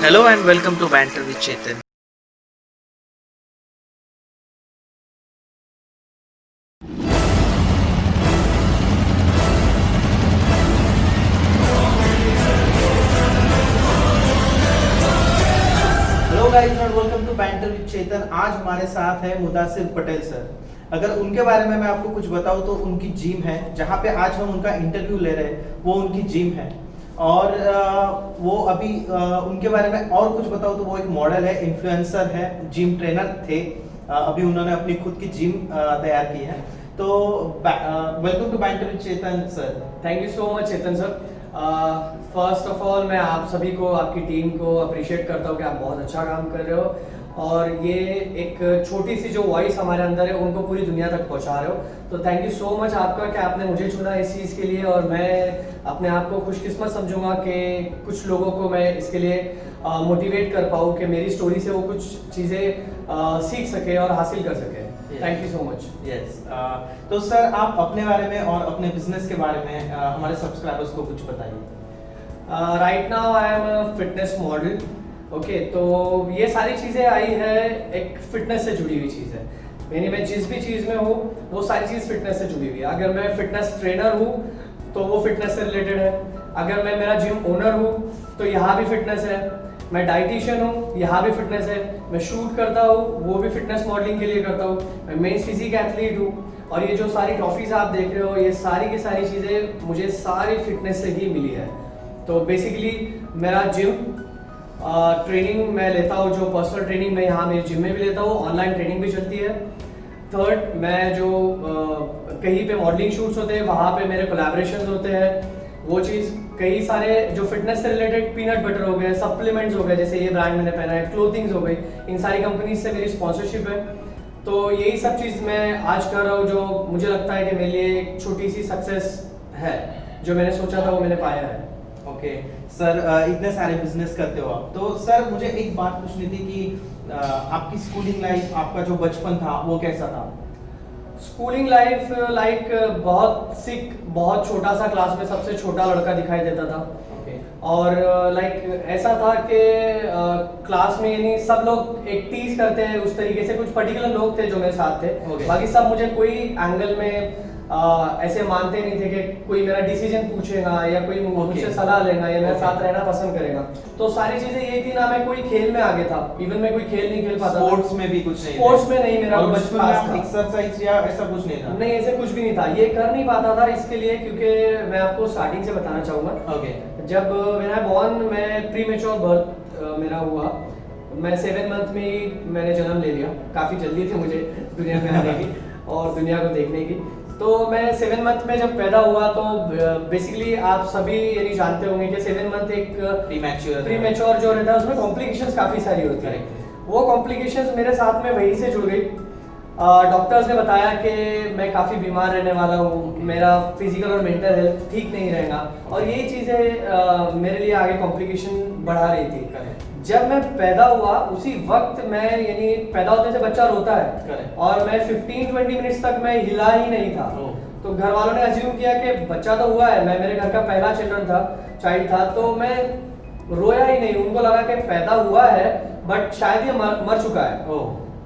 Hello and welcome to Banter with Chetan. Hello guys and welcome to banter with Chetan. आज हमारे साथ है Mudasir Patel sir. अगर उनके बारे में मैं आपको कुछ बताऊं तो उनकी जिम है, जहां पे आज हम उनका इंटरव्यू ले रहे हैं वो उनकी जिम है। और वो अभी उनके बारे में और कुछ बताऊं तो वो एक मॉडल है, इन्फ्लुएंसर है, जिम ट्रेनर थे। अभी उन्होंने अपनी खुद की जिम तैयार की है। तो welcome to banter with Chetan sir. Thank you so much Chetan sir. First of all मैं आप सभी को, आपकी टीम को अप्रिशिएट करता हूँ कि आप बहुत अच्छा काम कर रहे हो और ये एक छोटी सी जो वॉइस हमारे अंदर है उनको पूरी दुनिया तक पहुँचा रहे हो। तो थैंक यू सो मच आपका कि आपने मुझे चुना इस चीज़ के लिए, और मैं अपने आप को खुशकिस्मत समझूंगा कि कुछ लोगों को मैं इसके लिए मोटिवेट कर पाऊँ कि मेरी स्टोरी से वो कुछ चीज़ें सीख सके और हासिल कर सके। Thank you so much. Yes, तो सर आप अपने बारे में और अपने बिजनेस के बारे में हमारे सब्सक्राइबर्स को कुछ बताइए। Right now I am a fitness model. Okay, तो ये सारी चीज़ें आई है एक फिटनेस से जुड़ी हुई चीज़ है। यानी मैं जिस भी चीज़ में हूँ वो सारी चीज़ फिटनेस से जुड़ी हुई है। अगर मैं फिटनेस ट्रेनर हूँ तो वो फिटनेस से रिलेटेड है। अगर मैं मेरा जिम ओनर हूँ तो यहाँ भी फिटनेस है। मैं डाइटिशियन हूँ, यहाँ भी फिटनेस है। मैं शूट करता हूँ, वो भी फिटनेस मॉडलिंग के लिए करता हूँ। मैं मेंस फिजिक एथलीट हूँ, और ये जो सारी ट्रॉफीज आप देख रहे हो ये सारी की सारी चीज़ें मुझे सारी फिटनेस से ही मिली है। तो बेसिकली मेरा जिम ट्रेनिंग मैं लेता हूँ, जो पर्सनल ट्रेनिंग मैं यहाँ मेरे जिम में भी लेता हूँ, ऑनलाइन ट्रेनिंग भी चलती है। थर्ड, मैं जो कहीं पे मॉडलिंग शूट्स होते हैं वहाँ पे मेरे कोलैबोरेशंस होते हैं, वो चीज़। कई सारे जो फिटनेस से रिलेटेड पीनट बटर हो गए, सप्लीमेंट्स हो गए, जैसे ये ब्रांड मैंने पहना है, क्लोथिंग्स हो गई, इन सारी कंपनीज से मेरी स्पॉन्सरशिप है। तो यही सब चीज़ मैं आज कर रहा हूँ, जो मुझे लगता है कि मेरे लिए एक छोटी सी सक्सेस है। जो मैंने सोचा था वो मैंने पाया है। ओके सर, इतने सारे बिजनेस करते हो आप, तो सर मुझे एक बात पूछनी थी कि आपकी स्कूलिंग लाइफ, आपका जो बचपन था वो कैसा था? स्कूलिंग लाइफ लाइक बहुत सिक, बहुत छोटा सा, क्लास में सबसे छोटा लड़का दिखाई देता था। और लाइक ऐसा था कि क्लास में यानी सब लोग एक टीज करते हैं उस तरीके से। कुछ पर्टिकुलर लोग थे जो मेरे साथ थे, बाकी सब मुझे कोई एंगल में ऐसे मानते नहीं थे कि कोई मेरा डिसीजन पूछेगा या कोई मुझसे सलाह लेगा या मेरे साथ रहना पसंद करेगा। तो सारी चीजें यही थी ना, मैं कोई खेल में आगे था, इवन मैं कोई खेल नहीं खेल पाता। स्पोर्ट्स में भी कुछ नहीं? स्पोर्ट्स में नहीं, मेरा बचपन में एक्सरसाइज या ऐसा कुछ नहीं था? नहीं, ऐसे कुछ भी नहीं था। ये कर नहीं पाता था इसके लिए, क्योंकि मैं आपको स्टार्टिंग से बताना चाहूंगा। जब मेरा बॉर्न, मैं प्री मेच्योर बर्थ मेरा हुआ, मैं 7 मंथ में ही मैंने जन्म ले लिया। काफ़ी जल्दी थी मुझे दुनिया में आने की और दुनिया को देखने की। तो मैं 7 मंथ में जब पैदा हुआ तो बेसिकली आप सभी यानी जानते होंगे कि 7 मंथ एक प्री मेच्योर जो रहता है उसमें कॉम्प्लिकेशंस काफ़ी सारी होती है। वो कॉम्प्लिकेशंस मेरे साथ में वहीं से जुड़ गई। डॉक्टर्स ने बताया कि मैं काफ़ी बीमार रहने वाला हूँ, मेरा फिजिकल और मेंटल हेल्थ ठीक नहीं रहेगा, और यही चीज़ें मेरे लिए आगे कॉम्प्लिकेशन बढ़ा रही थी। जब मैं पैदा हुआ उसी वक्त मैं, यानी पैदा होते से बच्चा रोता है, और मैं 15-20 मिनट्स तक मैं हिला ही नहीं था। तो घर वालों ने अज्यूम किया कि बच्चा तो हुआ है, मैं मेरे घर का पहला चाइल्ड था, तो मैं रोया ही नहीं। उनको लगा कि पैदा हुआ है बट शायद ये मर चुका है।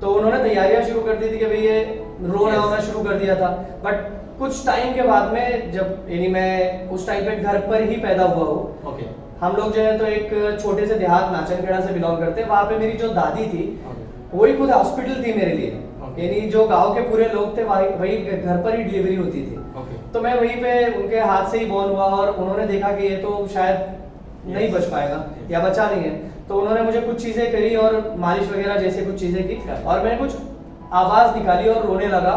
तो उन्होंने तैयारियां शुरू कर दी थी कि भाई ये रोना होना शुरू कर दिया था। बट कुछ टाइम के बाद में, जब यानी मैं उस टाइम पे घर पर ही पैदा हुआ हूँ। हम लोग जो है तो एक छोटे से देहात नाचनखेड़ा से बिलोंग करते हैं। वहाँ पे मेरी जो दादी थी वही खुद हॉस्पिटल थी मेरे लिए। यानी जो गांव के पूरे लोग थे वही घर पर ही डिलीवरी होती थी। तो मैं वहीं पे उनके हाथ से ही बॉर्न हुआ, और उन्होंने देखा कि ये तो शायद नहीं बच पाएगा या बचा नहीं है। तो उन्होंने मुझे कुछ चीजें करी और मालिश वगैरह जैसे कुछ चीजें की, और मैंने कुछ आवाज निकाली और रोने लगा।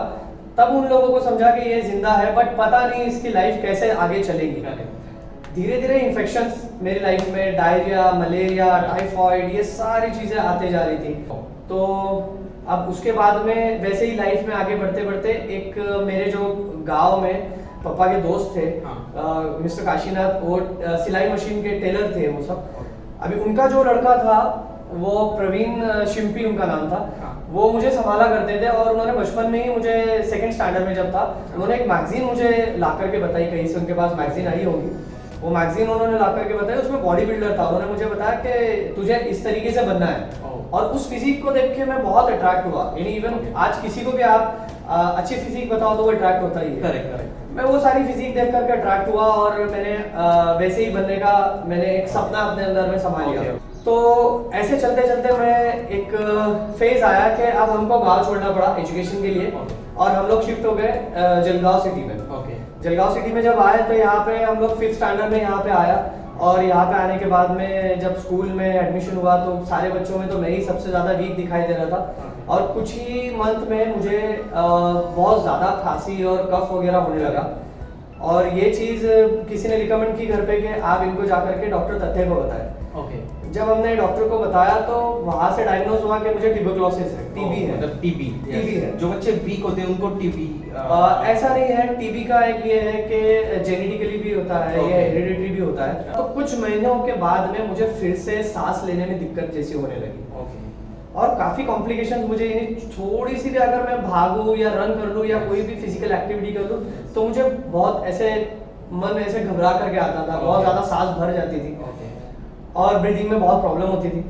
तब उन लोगों को समझा कि ये जिंदा है, बट पता नहीं इसकी लाइफ कैसे आगे चलेगी। धीरे धीरे इन्फेक्शंस मेरी लाइफ में, डायरिया, मलेरिया, टाइफॉइड, ये सारी चीजें आते जा रही थी। तो अब उसके बाद में वैसे ही लाइफ में आगे बढ़ते बढ़ते एक मेरे जो गांव में पापा के दोस्त थे, मिस्टर काशीनाथ, वो सिलाई मशीन के टेलर थे वो सब। अभी उनका जो लड़का था वो प्रवीण शिंपी उनका नाम था, वो मुझे संभाला करते थे। और उन्होंने बचपन में ही मुझे, 2nd स्टैंडर्ड में जब था, उन्होंने एक मैगजीन मुझे ला करके बताई, कहीं से उनके पास मैगजीन आई होगी। वो मैगजीन उन्होंने ला करके बताया, उसमें बॉडी बिल्डर था, उन्होंने मुझे बताया कि तुझे इस तरीके से बनना है। और उस फिजिक को देख के मैं बहुत अट्रैक्ट हुआ, यानी इवन आज किसी को भी आप अच्छी फिजिक बताओ तो वो अट्रैक्ट होता ही है। करेक्ट। मैं वो सारी फिजिक देख करके अट्रैक्ट हुआ और मैंने वैसे ही बनने का मैंने एक सपना अपने अंदर में संभाल लिया। तो ऐसे चलते चलते मैं एक फेज आया कि अब हमको गांव छोड़ना पड़ा एजुकेशन के लिए, और हम लोग शिफ्ट हो गए जलगांव सिटी में। जलगांव सिटी में जब आए तो यहाँ पे हम लोग 5th स्टैंडर्ड में यहाँ पे आया, और यहाँ पे आने के बाद में जब स्कूल में एडमिशन हुआ तो सारे बच्चों में तो मैं ही सबसे ज़्यादा वीक दिखाई दे रहा था। और कुछ ही मंथ में मुझे बहुत ज़्यादा खांसी और कफ वगैरह होने लगा, और ये चीज़ किसी ने रिकमेंड की घर पे कि आप इनको जा करके डॉक्टर तथ्य को बताएं। जब हमने डॉक्टर को बताया तो वहाँ से डायग्नोज हुआ कि मुझे ट्यूबरक्लोसिस है, टीबी है। मतलब टीबी है। जो बच्चे वीक होते हैं उनको टीबी ऐसा नहीं है, टीबी का एक ये है कि जेनेटिकली भी होता है, ये हेरिडिटरी भी होता है। तो कुछ महीनों के बाद में मुझे फिर से सांस लेने में दिक्कत जैसी होने लगी, और काफी कॉम्प्लिकेशंस मुझे, थोड़ी सी भी अगर मैं भागूं या रन कर लूं या कोई भी फिजिकल एक्टिविटी कर लूं तो मुझे बहुत ऐसे मन ऐसे घबरा करके आता था, बहुत ज्यादा सांस भर जाती थी और ब्रीदिंग में बहुत प्रॉब्लम होती थी।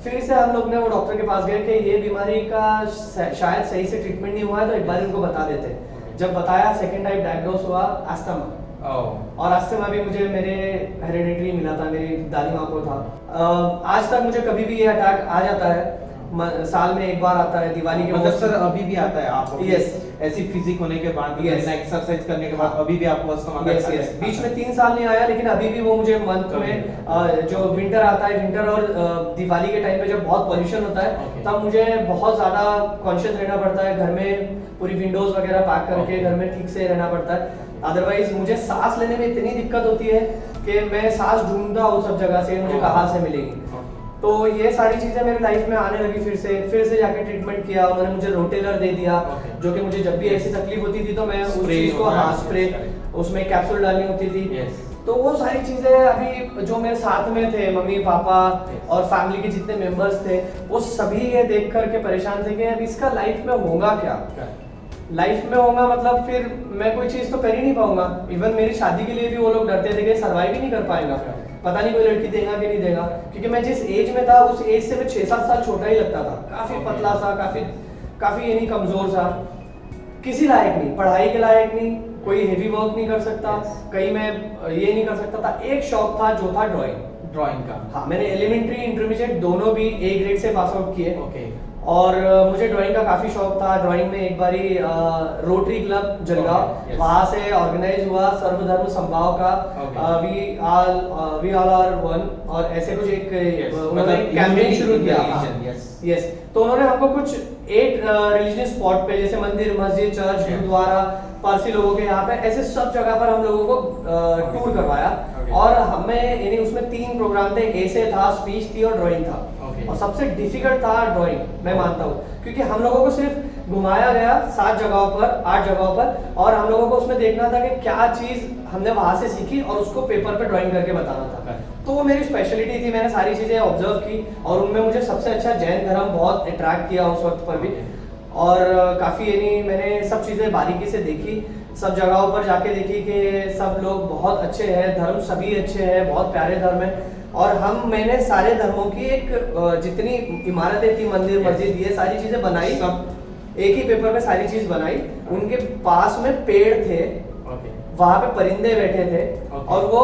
फिर से हम लोग ने वो डॉक्टर के पास गए कि ये बीमारी का शायद सही से ट्रीटमेंट नहीं हुआ है, तो एक बार इनको बता देते। जब बताया, सेकेंड टाइप डायग्नोस हुआ अस्थमा, और अस्थमा भी मुझे मेरे हेरिडिटरी मिला था, मेरी दादी माँ को था। आज तक मुझे कभी भी ये अटैक आ जाता है, साल में एक बार आता है, दिवाली के मतलब सर अभी भी आता है आप? यस। ऐसी फिजिक होने के बाद, एक्सरसाइज करने के बाद अभी भी आपको अस्थमा? यस। बीच में 3 साल नहीं आया, लेकिन अभी भी वो मुझे मंथ में जो विंटर आता है, विंटर और दिवाली के टाइम पे जब बहुत पॉल्यूशन होता है तब मुझे बहुत ज्यादा कॉन्शियस रहना पड़ता है, घर में पूरी विंडोज वगैरह पैक करके घर में ठीक से रहना पड़ता है। अदरवाइज मुझे सांस लेने में इतनी दिक्कत होती है कि मैं सांस ढूंढता हूँ सब जगह से, मुझे कहाँ से मिलेगी। तो ये सारी चीजें मेरी लाइफ में आने लगी। फिर से जाके ट्रीटमेंट किया, उन्होंने मुझे रोटेलर दे दिया, जो कि मुझे जब भी ऐसी तकलीफ होती थी तो मैं उस चीज को, स्प्रे, उसमें कैप्सूल डालनी होती थी। तो वो सारी चीजें अभी जो मेरे साथ में थे, मम्मी पापा और फैमिली के जितने मेंबर्स थे, वो सभी ये देख करके परेशान थे कि अब इसका लाइफ में होगा क्या। लाइफ में होगा मतलब फिर मैं कोई चीज तो कर ही नहीं पाऊंगा। इवन मेरी शादी के लिए भी वो लोग डरते थे कि सर्वाइव ही नहीं कर पाएगा, पता नहीं कोई लड़की देगा कि नहीं देगा, क्योंकि मैं जिस एज में था उस एज से मैं 6-7 साल छोटा ही लगता था, काफी पतला सा, काफी यानी कमजोर सा, किसी लायक नहीं, पढ़ाई के लायक नहीं, कोई हेवी वर्क नहीं कर सकता, कहीं मैं ये नहीं कर सकता था। एक शौक था जो था ड्राइंग का। हाँ, मैंने एलिमेंट्री इंटरमीडिएट दोनों भी A ग्रेड से पास आउट किए। और मुझे ड्राइंग का काफी शौक था। ड्राइंग में एक बारी रोटरी क्लब जलगांव, वहां से ऑर्गेनाइज हुआ सर्वधर्म समभाव का, वी ऑल आर वन, और ऐसे कुछ एक उन्होंने कैंपेन शुरू किया। यस। तो उन्होंने हमको कुछ 8 रिलीजियस स्पॉट पे, जैसे मंदिर, मस्जिद, चर्च, गुरुद्वारा, पारसी लोगों के यहाँ पे, ऐसे सब जगह पर हम लोगों को टूर करवाया। और हमें यानी उसमें 3 प्रोग्राम थे, एसे था, स्पीच थी और ड्राइंग था। और सबसे डिफिकल्ट था ड्राइंग, मैं मानता हूँ, क्योंकि हम लोगों को सिर्फ घुमाया गया 7 जगहों पर, 8 जगहों पर, और हम लोगों को उसमें देखना था कि क्या चीज हमने वहां से सीखी और उसको पेपर पे ड्राइंग करके बताना था। तो वो मेरी स्पेशलिटी थी, मैंने सारी चीजें ऑब्जर्व की, और उनमें मुझे सबसे अच्छा जैन धर्म बहुत अट्रैक्ट किया उस वक्त पर भी। और काफी यानी मैंने सब चीजें बारीकी से देखी, सब जगहों पर जाके देखी कि सब लोग बहुत अच्छे हैं, धर्म सभी अच्छे हैं, बहुत प्यारे धर्म है। और मैंने सारे धर्मों की एक जितनी इमारतें थी, मंदिर, मस्जिद, ये सारी चीजें बनाई, सब एक ही पेपर पे सारी चीज बनाई। उनके पास में पेड़ थे, वहां पे परिंदे बैठे थे, और वो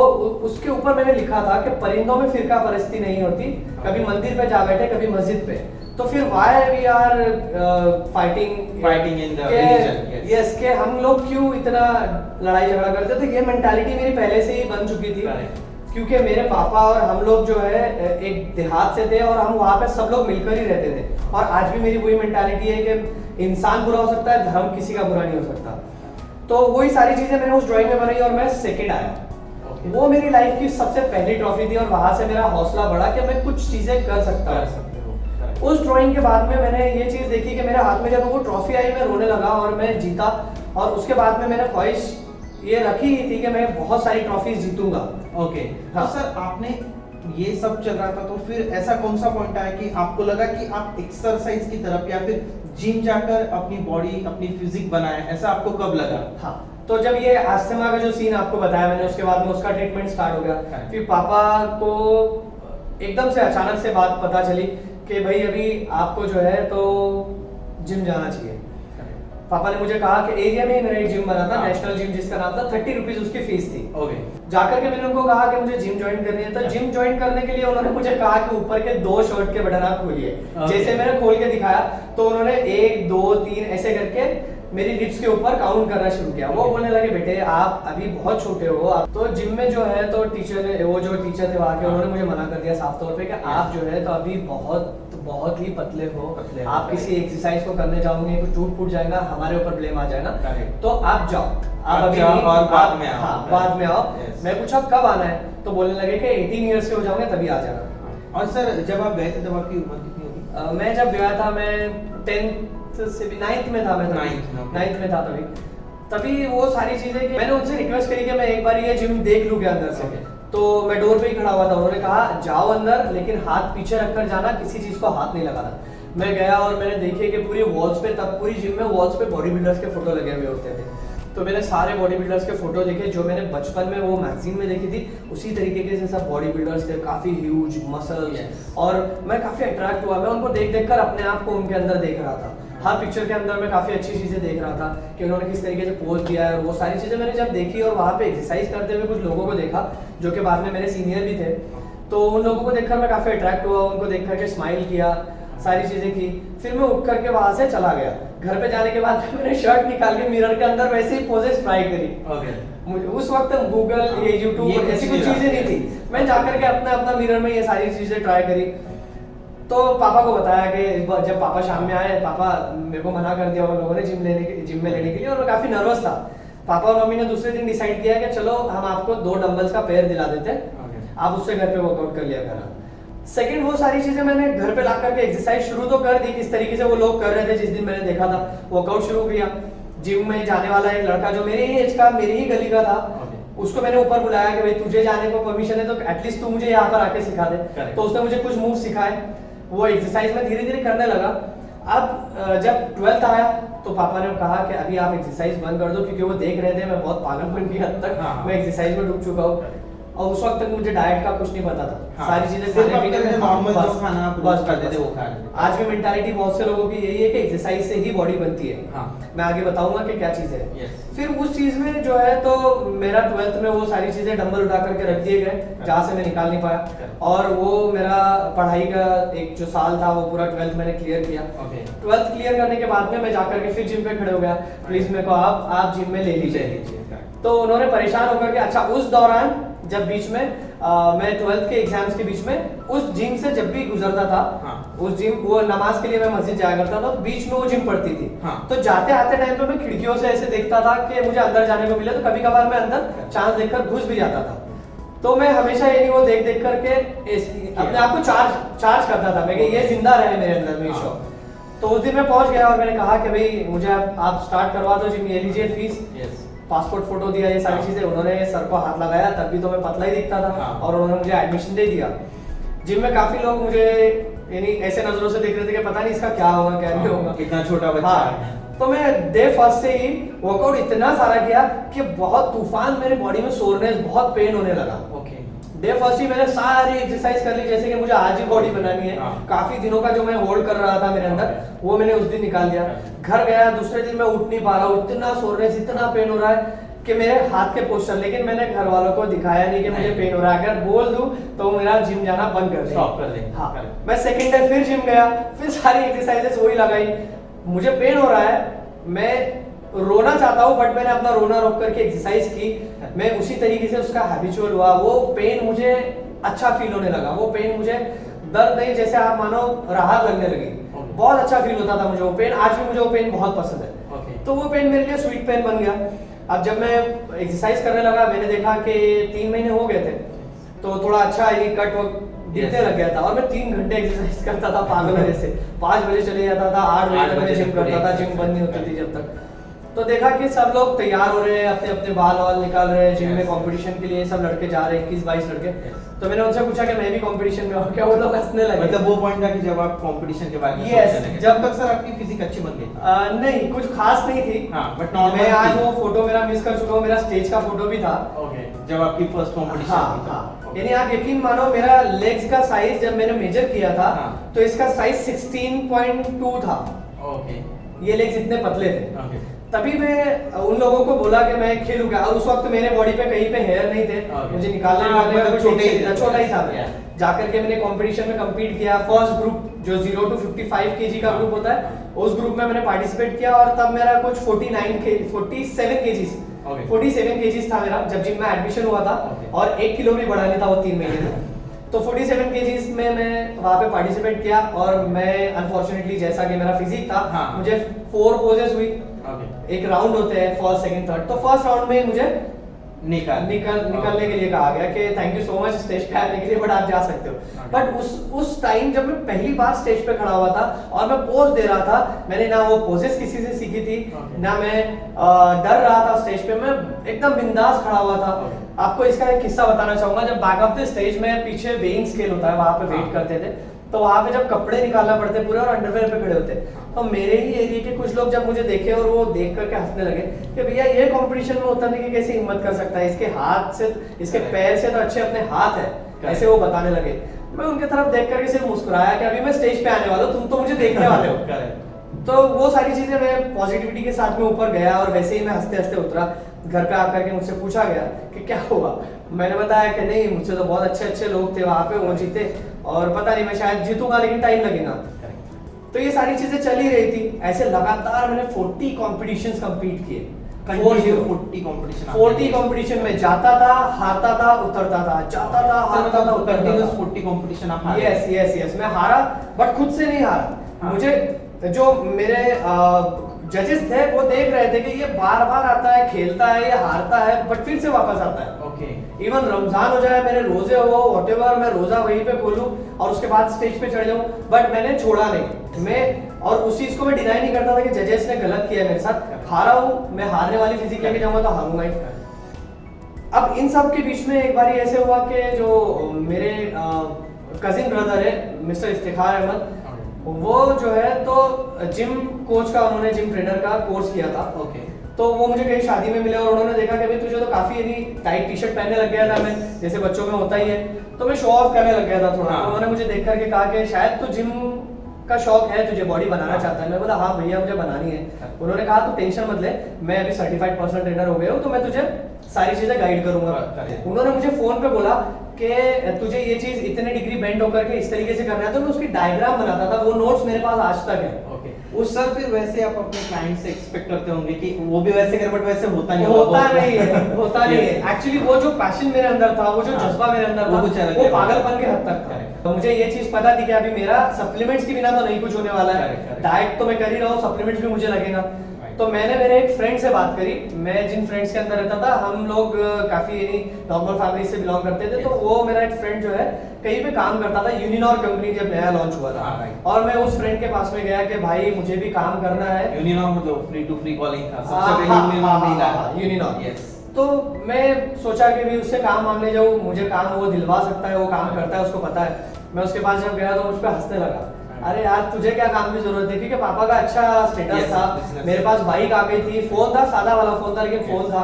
उसके ऊपर मैंने लिखा था कि परिंदों में फिरका परस्ती नहीं होती, कभी मंदिर पे जा बैठे, कभी मस्जिद पे। तो फिर why we are fighting in the religion. Yes, के हम लोग क्यों इतना लड़ाई झगड़ा करते थे। ये मेंटालिटी मेरी पहले से ही बन चुकी थी, क्योंकि मेरे पापा और हम लोग जो है एक देहात से थे, और हम वहाँ पे सब लोग मिलकर ही रहते थे। और आज भी मेरी वही मेंटालिटी है कि इंसान बुरा हो सकता है, धर्म किसी का बुरा नहीं हो सकता। तो वही सारी चीजें मैंने उस ड्राइंग में बनाई, और मैं सेकंड आया। वो मेरी लाइफ की सबसे पहली ट्रॉफी थी, और वहां से मेरा हौसला बढ़ा कि मैं कुछ चीजें कर सकता हूँ। उस ड्राइंग के बाद में मैंने ये चीज देखी कि मेरे हाथ में जब वो ट्रॉफी आई, मैं रोने लगा और मैं जीता। और उसके बाद में मैंने ख्वाहिश ये रखी ही थी कि मैं बहुत सारी ट्रॉफीज जीतूंगा। हाँ। तो सर आपने ये सब चल रहा था, तो फिर ऐसा कौन सा पॉइंट आया कि आपको लगा कि आप एक्सरसाइज की तरफ या फिर जिम जाकर अपनी बॉडी, अपनी फिजिक बनाएं, ऐसा आपको कब लगा? हाँ, तो जब ये अस्थमा का जो सीन आपको बताया मैंने, उसके बाद में उसका ट्रीटमेंट स्टार्ट हो गया। फिर पापा को एकदम से अचानक से बात पता चली कि भाई अभी आपको जो है तो जिम जाना चाहिए। पापा ने मुझे कहा कि एरिया में ही मेरा एक जिम बना था, नेशनल जिम, जिसका नाम था, 30 रुपीज उसकी फीस थी। जाकर के मैंने उनको कहा कि मुझे जिम ज्वाइन करनी है। तो जिम ज्वाइन करने के लिए उन्होंने मुझे कहा कि ऊपर के 2 शर्ट के बटन आप खोलिए। जैसे मैंने खोल के दिखाया तो उन्होंने 1 2 3 ऐसे करके मेरी लिप्स के ऊपर काउंट करना शुरू किया। वो बोलने लगे बेटे आप अभी बहुत छोटे हो। तो जिम में जो है तो टीचर ने, वो जो टीचर थे वहाँ के, उन्होंने मुझे मना कर दिया साफ तौर पे कि आप जो है तो अभी बहुत ही पतले हो, आप किसी एक्सरसाइज को करने जाओगे कुछ टूट फूट जाएगा, हमारे ऊपर ब्लेम आ जाएगा, तो आप जाओ, आप अभी नहीं, और बाद में आओ। हाँ, बाद में आओ। मैं पूछा कब आना है, तो बोलने लगे कि 18 ईयर्स के हो जाओगे तभी आ जाना। और सर जब आप गए थे तब आपकी उम्र कितनी होगी? मैं जब गया था मैं 10th से भी 9th में था, मैं 9th में था तभी वो सारी चीजें कि मैंने उनसे रिक्वेस्ट करी कि मैं एक बार ये जिम देख लूं क्या अंदर से। तो मैं डोर पे ही खड़ा हुआ था, उन्होंने कहा जाओ अंदर लेकिन हाथ पीछे रखकर जाना, किसी चीज को हाथ नहीं लगाना। मैं गया और मैंने देखे कि पूरी वॉल्स पे, तब पूरी जिम में वॉल्स पे बॉडी बिल्डर्स के फोटो लगे हुए होते थे। तो मैंने सारे बॉडी बिल्डर्स के फोटो देखे जो मैंने बचपन में वो मैगजीन में देखी थी, उसी तरीके के सब बॉडी बिल्डर्स थे, काफी ह्यूज मसल्स। और मैं काफी अट्रैक्ट हुआ, मैं उनको देख देख कर अपने आप को उनके अंदर देख रहा था। हर पिक्चर के अंदर मैं काफी अच्छी चीजें देख रहा था कि उन्होंने किस तरीके से पोज दिया है, और वो सारी चीजें मैंने जब देखी और वहाँ पे एक्सरसाइज करते हुए कुछ लोगों को देखा जो कि बाद में मेरे सीनियर भी थे, तो उन लोगों को देखकर मैं काफी अट्रैक्ट हुआ, उनको देख करके स्माइल किया, सारी चीजें की। फिर मैं उठ करके वहां से चला गया। घर पे जाने के बाद मैंने शर्ट निकाल के मिरर के अंदर वैसे ही पोजेस ट्राई करी। उस वक्त गूगल ये यूट्यूब ऐसी कुछ चीजें नहीं थी, मैं जाकर के अपना मिरर में ये सारी चीजें ट्राई करी। तो पापा को बताया कि जब पापा शाम में आए, पापा मेरे को मना कर दिया उन लोगों ने जिम में लेने के लिए, और मैं काफी नर्वस था। पापा और मम्मी ने दूसरे दिन डिसाइड किया कि चलो हम आपको 2 डंबल्स का पेयर दिला देते हैं, आप उससे घर पे वर्कआउट कर लिया करना। सेकंड, वो सारी चीजें मैंने घर पे ला करके एक्सरसाइज शुरू तो कर दी, किस तरीके से वो लोग कर रहे थे जिस दिन मैंने देखा था, वर्कआउट शुरू किया। जिम में जाने वाला एक लड़का जो मेरे ही एज का, मेरी ही गली का था, उसको मैंने ऊपर बुलाया कि भाई तुझे जाने को परमिशन है तो एटलीस्ट तू मुझे यहाँ पर आके सिखा दे। तो उसने मुझे कुछ मूव सिखाए, वो एक्सरसाइज में धीरे धीरे करने लगा। अब जब 12th आया तो पापा ने कहा कि अभी आप एक्सरसाइज बंद कर दो, क्योंकि वो देख रहे थे मैं बहुत पागलपन की हद तक मैं एक्सरसाइज में डूब चुका हूँ। और उस वक्त तक मुझे डाइट का कुछ नहीं पता था। सारी चीजें खाने पीने में नॉर्मल जो खाना आप बस करते थे वो खा रहे थे। आज भी मेंटालिटी बहुत से लोगों की यही है कि एक्सरसाइज से ही बॉडी बनती है। मैं आगे बताऊंगा कि क्या चीज है। फिर उस चीज में जो है तो मेरा 12th में वो सारी चीजें डंबल उठा करके रख दिए गए जहाँ से मैं निकाल नहीं पाया, और वो मेरा पढ़ाई का एक जो साल था वो पूरा 12th मैंने क्लियर किया। 12th क्लियर करने के बाद में मैं जाकर के फिर जिम पे खड़े हो गया, प्लीज मेरे को आप जिम में ले लीजिए। तो उन्होंने परेशान होकर के, अच्छा उस दौरान जब बीच में मैं 12th के एग्जाम्स के बीच में उस जिम से जब भी गुजरता था, उस जिम, वो नमाज के लिए मैं मस्जिद जाया करता था, तो बीच में वो जिम पड़ती थी। तो जाते आते टाइम पे मैं खिड़कियों से ऐसे देखता था कि मुझे अंदर जाने को मिले, तो कभी कभार मैं अंदर चांस देखकर घुस भी जाता था। तो मैं हमेशा ये नहीं वो देख करके अपने आप को चार्ज करता था मैं कि ये जिंदा रहे मेरे अंदर में शौक। तो उस दिन मैं पहुंच गया और मैंने कहा कि भाई मुझे आप स्टार्ट करवा दो जिम, ये लीजिए फीस। पासपोर्ट फोटो दिया, ये सारी चीजें, उन्होंने सर को हाथ लगाया, तब भी तो मैं पतला ही दिखता था, और उन्होंने मुझे एडमिशन दे दिया। जिम में काफी लोग मुझे यानी ऐसे नजरों से देख रहे थे कि पता नहीं इसका क्या होगा क्या नहीं होगा, कितना छोटा बच्चा है। तो मैं डे फर्स्ट से ही वर्कआउट इतना सारा किया कि बहुत तूफान मेरे बॉडी में सोरनेस, बहुत पेन होने लगा। डे फर्स्ट ही मैंने सारी एक्सरसाइज कर ली, जैसे कि मुझे आज ही बॉडी बनानी है। काफी दिनों का जो मैं होल्ड कर रहा था मेरे अंदर, वो मैंने उस दिन निकाल दिया। घर गया, दूसरे दिन मैं उठ नहीं पा रहा हूँ, इतना सोरनेस, इतना पेन हो रहा है कि मेरे हाथ के पोस्टर, लेकिन मैंने घर वालों को दिखाया नहीं कि मुझे पेन हो रहा है। अगर बोल दूं तो मेरा जिम जाना बंद कर दे। हाँ, मैं सेकंड डे फिर जिम गया, फिर सारी एक्सरसाइजेस वही लगाई। मुझे पेन हो रहा है, मैं रोना चाहता हूँ, बट मैंने अपना रोना रोक करके एक्सरसाइज की। मैं उसी तरीके से उसका हैबिचुअल हुआ। वो पेन मुझे अच्छा फील होने लगा, वो पेन मुझे दर्द नहीं, जैसे आप मानो राहत लगने लगी। बहुत अच्छा फील होता था मुझे वो पेन। आज भी मुझे वो पेन बहुत पसंद है। तो वो पेन मेरे लिए स्वीट पेन बन गया। अब जब मैं एक्सरसाइज करने लगा, मैंने देखा कि 3 महीने हो गए थे, तो थोड़ा अच्छा कट दिखने लग गया था। और मैं 3 घंटे एक्सरसाइज करता था पागल जैसे। 5 बजे चले जाता था, 8 बजे तक मैं जिम करता था, जिम बंद नहीं होती थी जब तक। तो देखा कि सब लोग तैयार हो रहे हैं, अपने अपने बाल वाल निकाल रहे हैं, जिम में कंपटीशन के लिए सब लड़के जा रहे हैं, 21-22 लड़के। तो मैंने उनसे पूछा कि मैं भी कंपटीशन में हूँ क्या, वो लोग हंसने लगे। मतलब वो पॉइंट था कि जब आप कंपटीशन के बारे में Yes, सोचने लगे। जब तब तक सर आपकी फिजिक अच्छी बन गई? नहीं, कुछ खास नहीं थी। हाँ, but normal मैं आज थी। वो फोटो मेरा मिस कर चुका हूँ, मेरा स्टेज का फोटो भी था। ओके, जब आपकी फर्स्ट कंपटीशन हाँ, हाँ। यानी आप यकीन मानो, मेरा लेग्स का साइज जब मैंने मेजर किया था हाँ। तो इसका साइज 16.2 था। ओके, ये लेग्स इतने पतले थे। ओके, तभी मैं उन लोगों को बोला कि मैं खेलूंगा, और उस वक्त मेरे बॉडी पे कहीं पे हेयर नहीं थे। Okay. मुझे निकालने हाँ, वाले मतलब छोटा ही था मैं। Yeah. जाकर के मैंने कंपटीशन में compete किया। फर्स्ट ग्रुप जो 0 to 55 केजी का ग्रुप होता है, उस ग्रुप में मैंने पार्टिसिपेट किया और तब मेरा कुछ 47 केजीज Okay. 47 केजीज था मेरा जब जिम में एडमिशन हुआ था। Okay. और 1 किलो भी बढ़ा नहीं था वो 3 महीने में। तो 47 केजीज में मैं वहाँ पे पार्टिसिपेट किया और मैं अनफॉर्चुनेटली, जैसा कि मेरा फिजिक था, हाँ। मुझे 4 पोजेस हुई। ओके, एक राउंड होते हैं, फर्स्ट सेकंड थर्ड। तो फर्स्ट राउंड में मुझे निकलने के लिए कहा गया कि thank you so much stage पे आने के लिए, बट आप जा सकते हो। बट उस टाइम जब मैं पहली बार स्टेज पे खड़ा हुआ था और मैं पोज दे रहा था, मैंने ना वो पोजेस किसी से सीखी थी, ना मैं डर रहा था स्टेज पे, मैं एकदम बिंदास खड़ा हुआ था। आपको इसका एक किस्सा बताना चाहूंगा। जब बैक ऑफ द स्टेज में पीछे वेइंग स्केल होता है, वहां पे वेट करते थे, तो वहां पे जब कपड़े निकालना पड़ते पूरे और अंडरवेयर पे खड़े होते, तो मेरे ही एरिया के कुछ लोग जब मुझे देखे और वो देख करके हंसने लगे कि भैया ये कंपटीशन में उतरने की कैसे हिम्मत कर सकता है, इसके हाथ से, इसके पैर से तो अच्छे अपने हाथ है, ऐसे वो बताने लगे। मैं उनके तरफ देख करके सिर्फ मुस्कुराया कि अभी मैं स्टेज पे आने वाला हूँ, तुम तो मुझे देखने वाले हो। तो वो सारी चीजें मैं पॉजिटिविटी के साथ में ऊपर गया और वैसे ही मैं हंसते हंसते उतरा। घर पे आकर के मुझसे पूछा गया कि क्या हुआ, मैंने बताया कि नहीं, मुझसे तो बहुत अच्छे अच्छे लोग थे वहां पे, वो जीते और पता नहीं मैं शायद जीतूंगा, लेकिन टाइम लगेगा। तो ये सारी चीजें चल ही रही थी। ऐसे लगातार मैंने 40 कॉम्पिटिशंस कंप्लीट किए। 40 कंपटीशन में जाता था, हारता था, उतरता था, जाता था, हारता था, उतरता था। 40 कंपटीशन आप हारे? यस, मैं हारा, बट खुद से नहीं हारा। मुझे जो मेरे जजेस थे वो देख रहे थे कि ये बार बार आता है, खेलता है, ये हारता है, बट फिर से वापस आता है। ओके, इवन रमजान हो जाए, मेरे रोजे हो, व्हाटएवर, मैं रोजा वहीं पे खोलूं और उसके बाद स्टेज पे चढ़ जाऊं, बट मैंने छोड़ा नहीं। मैं और उस चीज को मैं डिनाई नहीं करता था कि जजेस ने गलत किया मेरे साथ। हारा हूं, मैं हारने वाली फिजिक लेके जाऊंगा तो हारूंगा ही। अब इन सब के बीच में एक बार ऐसे हुआ कि जो मेरे कजिन ब्रदर है मिस्टर इफ्तिखार अहमद, वो जो है तो जिम कोच का, उन्होंने जिम ट्रेनर का कोर्स किया था। ओके, तो वो मुझे कहीं शादी में मिले और उन्होंने देखा कि भाई तुझे तो काफी टाइट टी शर्ट पहनने लग गया था, मैं जैसे बच्चों में होता ही है, तो मैं शो ऑफ करने लग गया था थोड़ा। हाँ। उन्होंने मुझे देख करके कहा कि शायद तू जिम का शौक है, तुझे बॉडी बनाना चाहता है। मैं बोला हाँ भैया मुझे बनानी है। उन्होंने कहा तू टेंशन मत ले, मैं अभी सर्टिफाइड पर्सनल ट्रेनर हो गया हूँ, तो मैं तुझे सारी चीजें गाइड करूंगा। उन्होंने मुझे फोन पे बोला कि तुझे ये चीज इतने डिग्री बेंड होकर के इस तरीके से करना है, तो मैं उसकी डायग्राम बनाता था। वो नोट्स मेरे पास आज तक है। उस सर फिर वैसे आप अपने क्लाइंट से एक्सपेक्ट करते होंगे कि वो भी वैसे करे, बट वैसे होता नहीं है। एक्चुअली वो जो पैशन मेरे अंदर था, वो जो जज्बा मेरे अंदर था, वो पागलपन के हद तक था। तो मुझे ये चीज पता थी कि अभी मेरा सप्लीमेंट्स के बिना तो नहीं कुछ होने वाला है। डाइट तो मैं कर ही रहा हूँ, सप्लीमेंट्स भी मुझे लगेगा। तो मैंने मेरे एक फ्रेंड से बात करी। मैं जिन फ्रेंड्स के अंदर रहता था, हम लोग काफी नॉर्मल फैमिली से बिलोंग करते थे। तो वो मेरा एक फ्रेंड जो है कहीं पे काम करता था, यूनिनॉर कंपनी जब नया लॉन्च हुआ था। और मैं उस फ्रेंड के पास में गया कि भाई मुझे भी काम करना है। यूनिनॉर मतलब फ्री टू फ्री कॉलिंग था, सबसे पहले यूनिनॉर। तो मैं सोचा कि भी उससे काम मांगने जाऊँ, मुझे काम वो दिलवा सकता है, वो काम करता है, उसको पता है। मैं उसके पास जब गया तो मुझ पे हंसने लगा। अरे यार तुझे क्या काम की जरूरत है, क्योंकि पापा का अच्छा स्टेटस था, मेरे पास बाइक आ गई थी, फोन था, सादा वाला फोन था, लेकिन फोन था।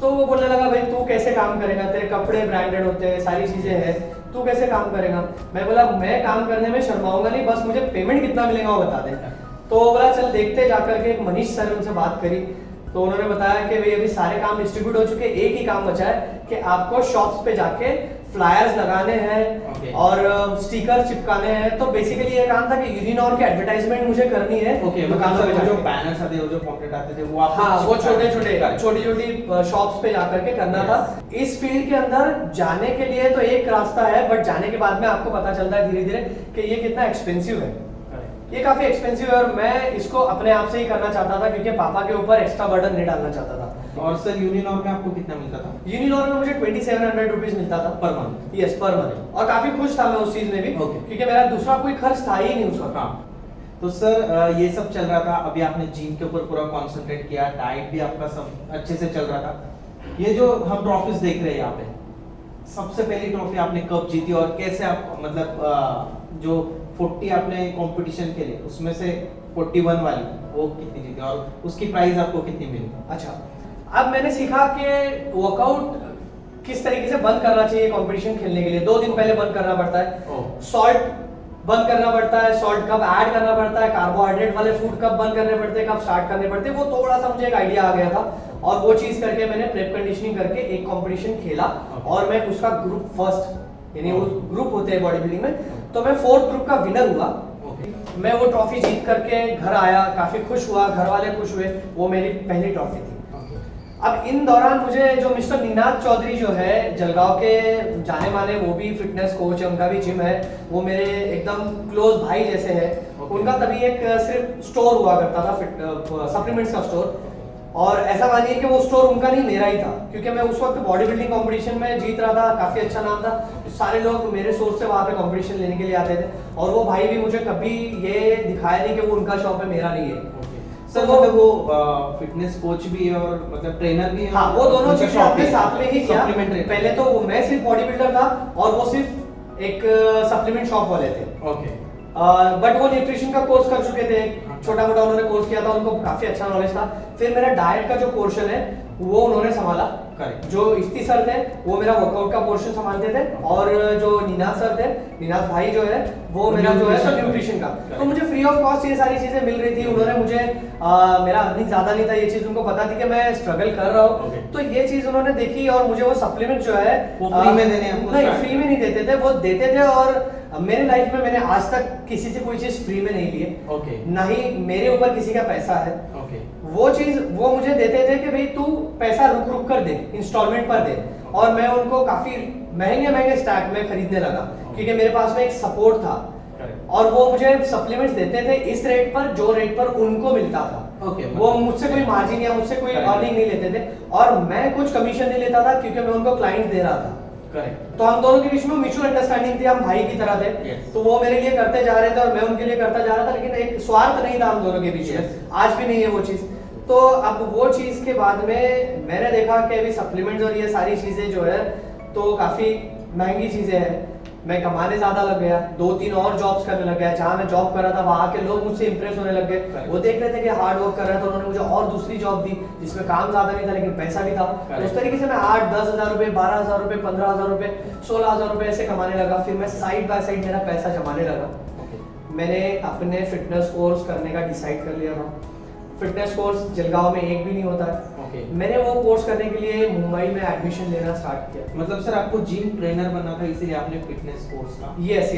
तो वो बोलने लगा भाई तू कैसे काम करेगा, तेरे कपड़े ब्रांडेड होते हैं, सारी चीजें हैं, तू कैसे काम करेगा। मैं बोला मैं काम करने में शर्माऊंगा नहीं, बस मुझे पेमेंट कितना मिलेगा वो बता दे। तो वो बोला चल देखते। जाकर के एक मनीष सर, उनसे बात करी तो उन्होंने बताया कि भाई अभी सारे काम डिस्ट्रीब्यूट हो चुके, एक ही काम बचा है कि आपको शॉप्स पे जाके फ्लायर्स लगाने हैं और स्टिकर चिपकाने हैं। तो बेसिकली ये काम था कि यूनिनॉर की एडवर्टाइजमेंट मुझे करनी है। जो बैनर्स आते थे, जो पॉम्पलेट आते थे, वो आप वो छोटी शॉप्स पे जाकर के करना था। इस फील्ड के अंदर जाने के लिए तो एक रास्ता है, बट जाने के बाद में आपको पता चलता है धीरे धीरे कि ये कितना एक्सपेंसिव है। ये काफी एक्सपेंसिव है और मैं इसको अपने आप से ही करना चाहता था, क्योंकि पापा के ऊपर एक्स्ट्रा बर्डन नहीं डालना चाहता था। और सर यूनिनॉर में आपको कितना मिलता था? यूनिनॉर में मुझे 2700 रुपीज मिलता था per month. Yes, per month. और काफी खुश था मैं उस चीज में भी, क्योंकि मेरा दूसरा कोई खर्च था ही नहीं उस वक्त। तो सर ये सब चल रहा था, अभी आपने जिम के ऊपर पूरा कॉन्सेंट्रेट किया, डाइट भी आपका सब अच्छे से चल रहा था। ये जो हम ट्रॉफीज देख रहे हैं यहाँ पे, सबसे पहली ट्रॉफी आपने कब जीती और कैसे आप मतलब जो 40 आपने कंपटीशन के लिए उसमें से 41 वाली वो कितनी जीती और उसकी प्राइस आपको कितनी मिली? अच्छा, अब मैंने सीखा कि वर्कआउट किस तरीके से बंद करना चाहिए कंपटीशन खेलने के लिए। 2 दिन पहले बंद करना पड़ता है, सॉल्ट बंद करना पड़ता है, सॉल्ट कब ऐड करना पड़ता है, कार्बोहाइड्रेट वाले फूड कब बंद करने पड़ते हैं, कब स्टार्ट करने पड़ते हैं, वो थोड़ा सा मुझे एक आइडिया आ गया था और वो चीज करके मैंने प्रेप कंडीशनिंग करके एक कंपटीशन खेला और मैं उसका ग्रुप फर्स्ट, यानी वो ग्रुप होते हैं बॉडी बिल्डिंग में, तो मैं 4th ग्रुप का विनर हुआ। मैं वो ट्रॉफी जीत करके घर आया, काफी खुश हुआ, घर वाले खुश हुए, वो मेरी पहली ट्रॉफी थी। अब इन दौरान मुझे जो मिस्टर निनाद चौधरी जो है जलगांव के जाने माने, वो भी फिटनेस कोच है, उनका भी जिम है, वो मेरे एकदम क्लोज भाई जैसे है। उनका तभी एक सिर्फ स्टोर हुआ करता था, सप्लीमेंट्स का स्टोर, और ऐसा मानिए कि वो स्टोर उनका नहीं मेरा ही था, क्योंकि मैं उस वक्त बॉडी बिल्डिंग कंपटीशन में जीत रहा था, काफी अच्छा नाम था, सारे लोग मेरे सोर्स से वहां पे कंपटीशन लेने के लिए आते थे और वो भाई भी मुझे कभी ये दिखाया नहीं कि वो उनका शॉप है, मेरा नहीं है। सर मतलब वो फिटनेस कोच भी है और मतलब ट्रेनर भी है? हाँ, वो दोनों चीजें आपने साथ में ही किया। Supplementary। पहले तो मैं सिर्फ बॉडी बिल्डर था और वो सिर्फ एक सप्लीमेंट शॉप वाले थे। ओके। बट वो न्यूट्रिशन का कोर्स कर चुके थे, छोटा मोटा उन्होंने कोर्स किया था, उनको काफी अच्छा नॉलेज था। फिर मेरा डाइट का जो पोर्शन है वो उन्होंने संभाला। जो इफ्ती सर थे वो मेरा वर्कआउट का पोर्शन संभालते थे और जो निनाद सर थे, निनाद भाई जो है वो मेरा जो है न्यूट्रिशन का। तो मुझे फ्री ऑफ कॉस्ट ये सारी चीजें मिल रही थी। उन्होंने मुझे मेरा अर्निंग ज्यादा नहीं था, ये चीज उनको पता थी कि मैं स्ट्रगल कर रहा हूँ, तो ये चीज उन्होंने देखी और मुझे वो सप्लीमेंट जो है वो फ्री में देने आपको? नहीं, फ्री में नहीं देते थे, वो देते थे और मेरे लाइफ में मैंने आज तक किसी से कोई चीज फ्री में नहीं ली है, ना ही मेरे ऊपर किसी का पैसा है। वो चीज वो मुझे देते थे कि भाई तू पैसा रुक रुक कर दे, इंस्टॉलमेंट पर दे, और मैं उनको काफी महंगे महंगे स्टैक में खरीदने लगा क्योंकि मेरे पास में एक सपोर्ट था और वो मुझे सप्लीमेंट्स देते थे इस रेट पर जो रेट पर उनको मिलता था। वो मुझसे कोई मार्जिन या मुझसे कोई अर्निंग नहीं लेते थे और मैं कुछ कमीशन नहीं लेता था क्योंकि मैं उनको क्लाइंट दे रहा था। तो हम दोनों के बीच में म्यूचुअल अंडरस्टैंडिंग थी, हम भाई की तरह थे। तो वो मेरे लिए करते जा रहे थे और मैं उनके लिए करता जा रहा था, लेकिन एक स्वार्थ नहीं था हम दोनों के बीच में। आज भी नहीं है वो चीज। तो अब वो चीज के बाद में मैंने देखा कि अभी सप्लीमेंट्स और ये सारी चीजें जो है तो काफी महंगी चीजें हैं। मैं कमाने ज्यादा लग गया, 2-3 और जॉब्स करने लग गया। जहाँ मैं जॉब कर रहा था वहां के लोग मुझसे इंप्रेस होने लग गए। वो देख रहे थे कि हार्ड वर्क कर रहा है, तो उन्होंने मुझे और दूसरी जॉब दी जिसमें काम ज्यादा नहीं था लेकिन पैसा भी था। तो उस तरीके से मैं 8-10 हजार रुपए, 12 हजार रुपए, 15 हजार रुपए, 16 हजार रुपए ऐसे कमाने लगा। फिर मैं साइड बाय साइड मेरा पैसा जमाने लगा। मैंने अपने फिटनेस कोर्स करने का डिसाइड कर लिया था। फिटनेस कोर्स जलगांव में एक भी नहीं होता है। मैंने वो कोर्स करने के लिए मुंबई में एडमिशन लेना स्टार्ट किया। मतलब सर आपको जिम ट्रेनर बनना था इसीलिए आपने फिटनेस कोर्स का? यस।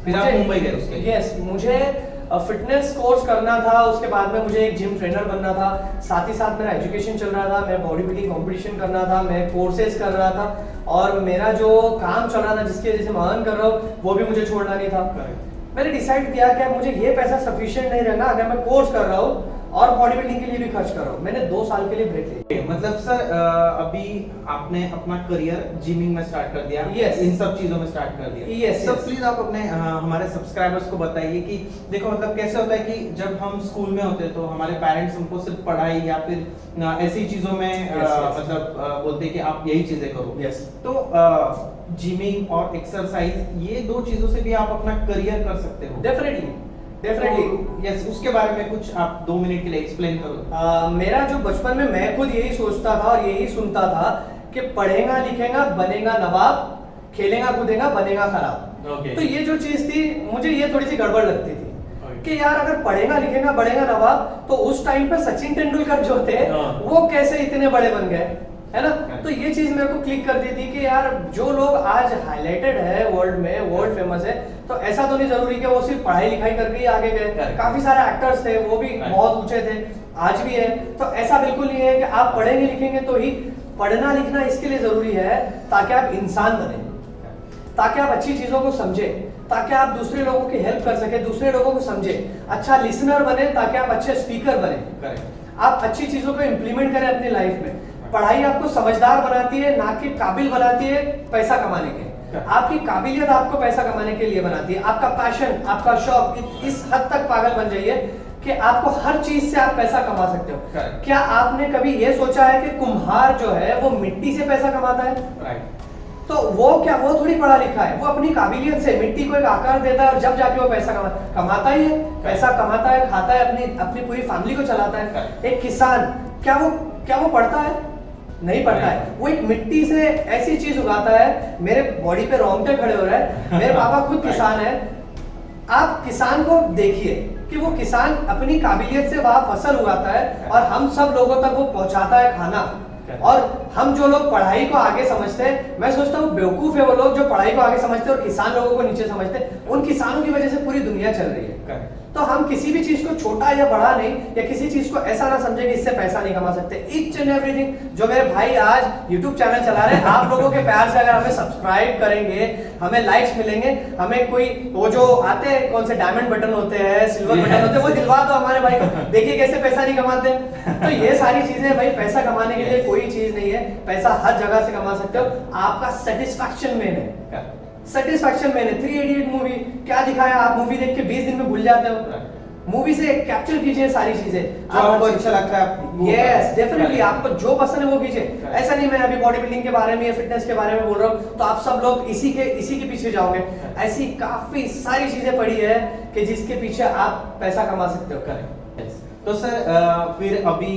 फिर आप मुंबई गए उसके लिए? यस, मुझे फिटनेस कोर्स करना था, उसके बाद में मुझे एक जिम ट्रेनर बनना था, साथ ही साथ मेरा एजुकेशन चल रहा था, मैं बॉडी बिल्डिंग कंपटीशन करना था, मैं कोर्सेज कर रहा था और मेरा जो काम चल रहा था जिसकी वजह से मैं अर्न कर रहा हूँ वो भी मुझे छोड़ना नहीं था। मैंने डिसाइड किया कि मुझे ये पैसा सफिशिएंट नहीं रहना अगर मैं कोर्स कर रहा हूँ और बॉडी बिल्डिंग के लिए भी खर्च कर रहा हूँ। मैंने 2 साल के लिए ब्रेक लिया। मतलब सर अभी आपने अपना करियर जिमिंग में स्टार्ट कर दिया? Yes। इन सब चीजों में स्टार्ट कर दिया? Yes, sir yes। प्लीज आप अपने हमारे सब्सक्राइबर्स को बताइए कि देखो मतलब कैसे होता है कि जब हम स्कूल में होते हैं तो हमारे पेरेंट्स हमको सिर्फ पढ़ाई या फिर ऐसी चीजों में मतलब बोलते हैं कि आप यही चीजें करो। Yes। तो जिमिंग और एक्सरसाइज ये 2 चीजों से भी आप अपना करियर कर सकते हो? डेफिनेटली। यस, उसके बारे में कुछ आप 2 मिनट के लिए एक्सप्लेन करो। मेरा जो बचपन में मैं खुद यही सोचता था और यही सुनता था कि पढ़ेगा लिखेगा बनेगा नवाब, खेलेगा कूदेगा बनेगा खराब। तो ये जो चीज थी मुझे ये थोड़ी सी गड़बड़ लगती थी कि यार अगर पढ़ेगा लिखेगा बढ़ेगा नवाब तो उस टाइम पे सचिन तेंदुलकर जो थे वो कैसे इतने बड़े बन गए, है ना। तो ये चीज मेरे को क्लिक करती थी कि यार जो लोग आज हाईलाइटेड है वर्ल्ड में, वर्ल्ड फेमस है, तो ऐसा तो नहीं जरूरी कि वो सिर्फ पढ़ाई लिखाई करके ही आगे गए। काफी सारे एक्टर्स थे वो भी बहुत ऊंचे थे, आज भी है। तो ऐसा बिल्कुल नहीं है कि आप पढ़ेंगे लिखेंगे तो ही। पढ़ना लिखना इसके लिए जरूरी है ताकि आप इंसान बने, ताकि आप अच्छी चीजों को समझे, ताकि आप दूसरे लोगों की हेल्प कर सके, दूसरे लोगों को समझे, अच्छा लिसनर बने ताकि आप अच्छे स्पीकर बने, आप अच्छी चीजों को इम्प्लीमेंट करें अपनी लाइफ में। पढ़ाई आपको समझदार बनाती है, ना कि काबिल बनाती है पैसा कमाने के। आपकी काबिलियत आपको पैसा कमाने के लिए बनाती है, आपका पैशन, आपका शौक इस हद तक पागल बन जाइए कि आपको हर चीज से आप पैसा कमा सकते हो। क्या आपने कभी ये सोचा है कि कुम्हार जो है वो मिट्टी से पैसा कमाता है? राइट। तो वो थोड़ी पढ़ा लिखा है, वो अपनी काबिलियत से मिट्टी को एक आकार देता है और जब जाके वो पैसा कमाता ही है, पैसा कमाता है, खाता है, अपनी पूरी फैमिली को चलाता है। एक किसान क्या वो पढ़ता है? नहीं पढ़ता है। वो एक मिट्टी से ऐसी चीज उगाता है, मेरे बॉडी पे रोंगटे खड़े हो रहे हैं, मेरे पापा खुद किसान है। आप किसान को देखिए कि वो किसान अपनी काबिलियत से वहां फसल उगाता है और हम सब लोगों तक वो पहुंचाता है खाना। और हम जो लोग पढ़ाई को आगे समझते हैं, मैं सोचता हूँ बेवकूफ है वो लोग जो पढ़ाई को आगे समझते हैं और किसान लोगों को नीचे समझते हैं। उन किसानों की वजह से पूरी दुनिया चल रही है। तो हम किसी भी चीज को छोटा या बड़ा नहीं, या किसी चीज को ऐसा ना समझे कि इससे पैसा नहीं कमा सकते। ईच एंड एवरीथिंग जो मेरे भाई आज YouTube चैनल चला रहे हैं, आप लोगों के प्यार से अगर हमें सब्सक्राइब करेंगे, हमें लाइक्स मिलेंगे, हमें कोई वो जो आते हैं कौन से डायमंड बटन होते हैं, सिल्वर बटन होते हैं, वो दिलवा दो हमारे भाई को, देखिए कैसे पैसा नहीं कमाते। तो ये सारी चीजें भाई, पैसा कमाने के लिए कोई चीज नहीं है, पैसा हर जगह से कमा सकते हो। आपका सेटिस्फैक्शन मेन है, सेटिस्फैक्शन मैंने 388 मूवी क्या दिखाया, आप मूवी देख के 20 दिन में भूल जाते हो। मूवी से कैप्चर कीजिए सारी चीजें जो आपको अच्छा लगता है। यस डेफिनेटली, आपको जो पसंद है वो कीजिए। ऐसा नहीं मैं अभी बॉडी बिल्डिंग के बारे में या फिटनेस के बारे में बोल रहा हूँ तो आप सब लोग इसी के पीछे जाओगे। ऐसी काफी सारी चीजें पड़ी है कि जिसके पीछे आप पैसा कमा सकते हो। करेक्ट। तो सर फिर अभी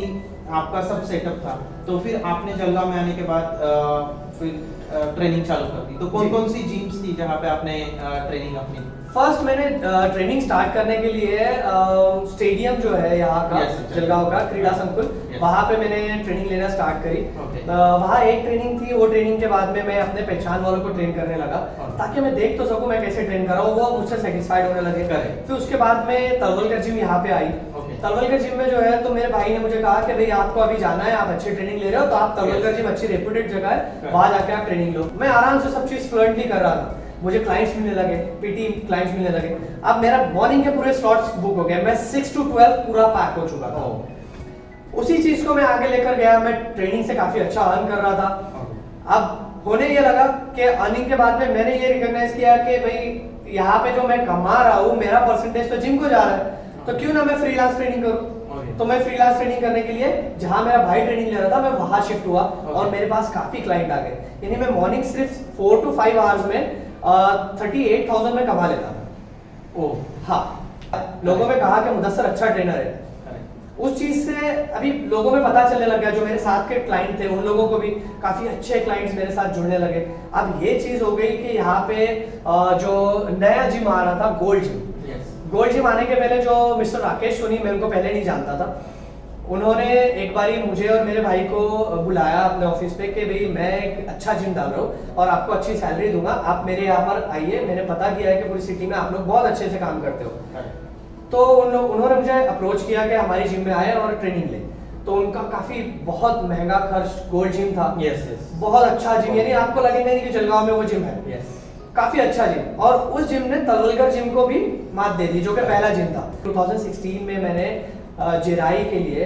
आपका सब सेटअप था, तो फिर आपने जलगांव में आने के बाद फिर ट्रेनिंग चालू कर दी, तो कौन सी जिम्स थी जहाँ पे आपने ट्रेनिंग अपनी? फर्स्ट मैंने ट्रेनिंग स्टार्ट करने के लिए स्टेडियम जो है यहाँ का, जलगांव का क्रीड़ा संकुल, वहाँ पे मैंने ट्रेनिंग लेना स्टार्ट करी। वहाँ एक ट्रेनिंग थी, वो ट्रेनिंग के बाद में मैं अपने पहचान वालों को ट्रेन करने लगा ताकि मैं देख तो सकूं मैं कैसे ट्रेन कर रहा हूँ, वो मुझसे सेटिस्फाइड होने लगे। फिर उसके बाद में तलवलकर जिम यहाँ पे आई। तलवलकर जिम में जो है, तो मेरे भाई ने मुझे कहा कि भाई आपको अभी जाना है, आप अच्छी ट्रेनिंग ले रहे हो तो आप तलवलकर जिम अच्छी रेप्यूटेड जगह है, वहाँ जाके आप ट्रेनिंग लो। मैं आराम से सब चीज फ्लुएंटली कर रहा था, मुझे क्लाइंट्स मिलने लगे, पीटी क्लाइंट्स मिलने लगे। अब मेरा मॉर्निंग के पूरे स्लॉट्स बुक हो गए, मैं 6 to 12 पूरा पैक हो चुका था। उसी चीज को मैं आगे लेकर गया, मैं ट्रेनिंग से काफी अच्छा अर्न कर रहा था। अब होने ये लगा कि अर्निंग के बाद में मैंने ये रिकॉग्नाइज किया कि भाई यहाँ पे जो मैं कमा रहा हूँ, मेरा परसेंटेज तो जिम को जा रहा है, तो क्यों ना मैं फ्रीलांस ट्रेनिंग करूँ। तो मैं फ्रीलांस ट्रेनिंग करने के लिए जहां मेरा भाई ट्रेनिंग ले रहा था, मैं वहां शिफ्ट हुआ और मेरे पास काफी क्लाइंट आ गए। यानी मैं मॉर्निंग सिर्फ 4 to 5 आवर्स में 38,000 में कमा लेता था। हाँ, लोगों ने कहा कि मुदस्सर अच्छा ट्रेनर है। उस चीज से अभी लोगों में पता चलने लग गया, जो मेरे साथ के क्लाइंट थे उन लोगों को भी काफी अच्छे क्लाइंट्स मेरे साथ जुड़ने लगे। अब ये चीज हो गई कि यहाँ पे जो नया जिम आ रहा था, गोल्ड जिम। गोल्ड जिम आने के पहले जो मिस्टर राकेश सोनी, मैं उनको पहले नहीं जानता था, उन्होंने एक बारी मुझे और मेरे भाई को बुलाया अपने ऑफिस पे कि भाई मैं एक अच्छा जिम डाल रहा हूँ और आपको अच्छी सैलरी दूंगा, आप मेरे यहाँ पर आइए, मैंने पता किया है कि पूरी सिटी में आप लोग बहुत अच्छे से काम करते हो। तो उन्होंने मुझे अप्रोच किया कि हमारी जिम में आए और ट्रेनिंग ले। तो उनका काफी बहुत महंगा खर्च गोल्ड जिम था। बहुत अच्छा जिम, यानी आपको लगेगा नहीं कि जलगांव में वो जिम है। काफी अच्छा जिम, और उस जिम ने तलवलकर जिम को भी मात दे दी, जो कि पहला जिम था। 2016 में मैंने जिराई के लिए,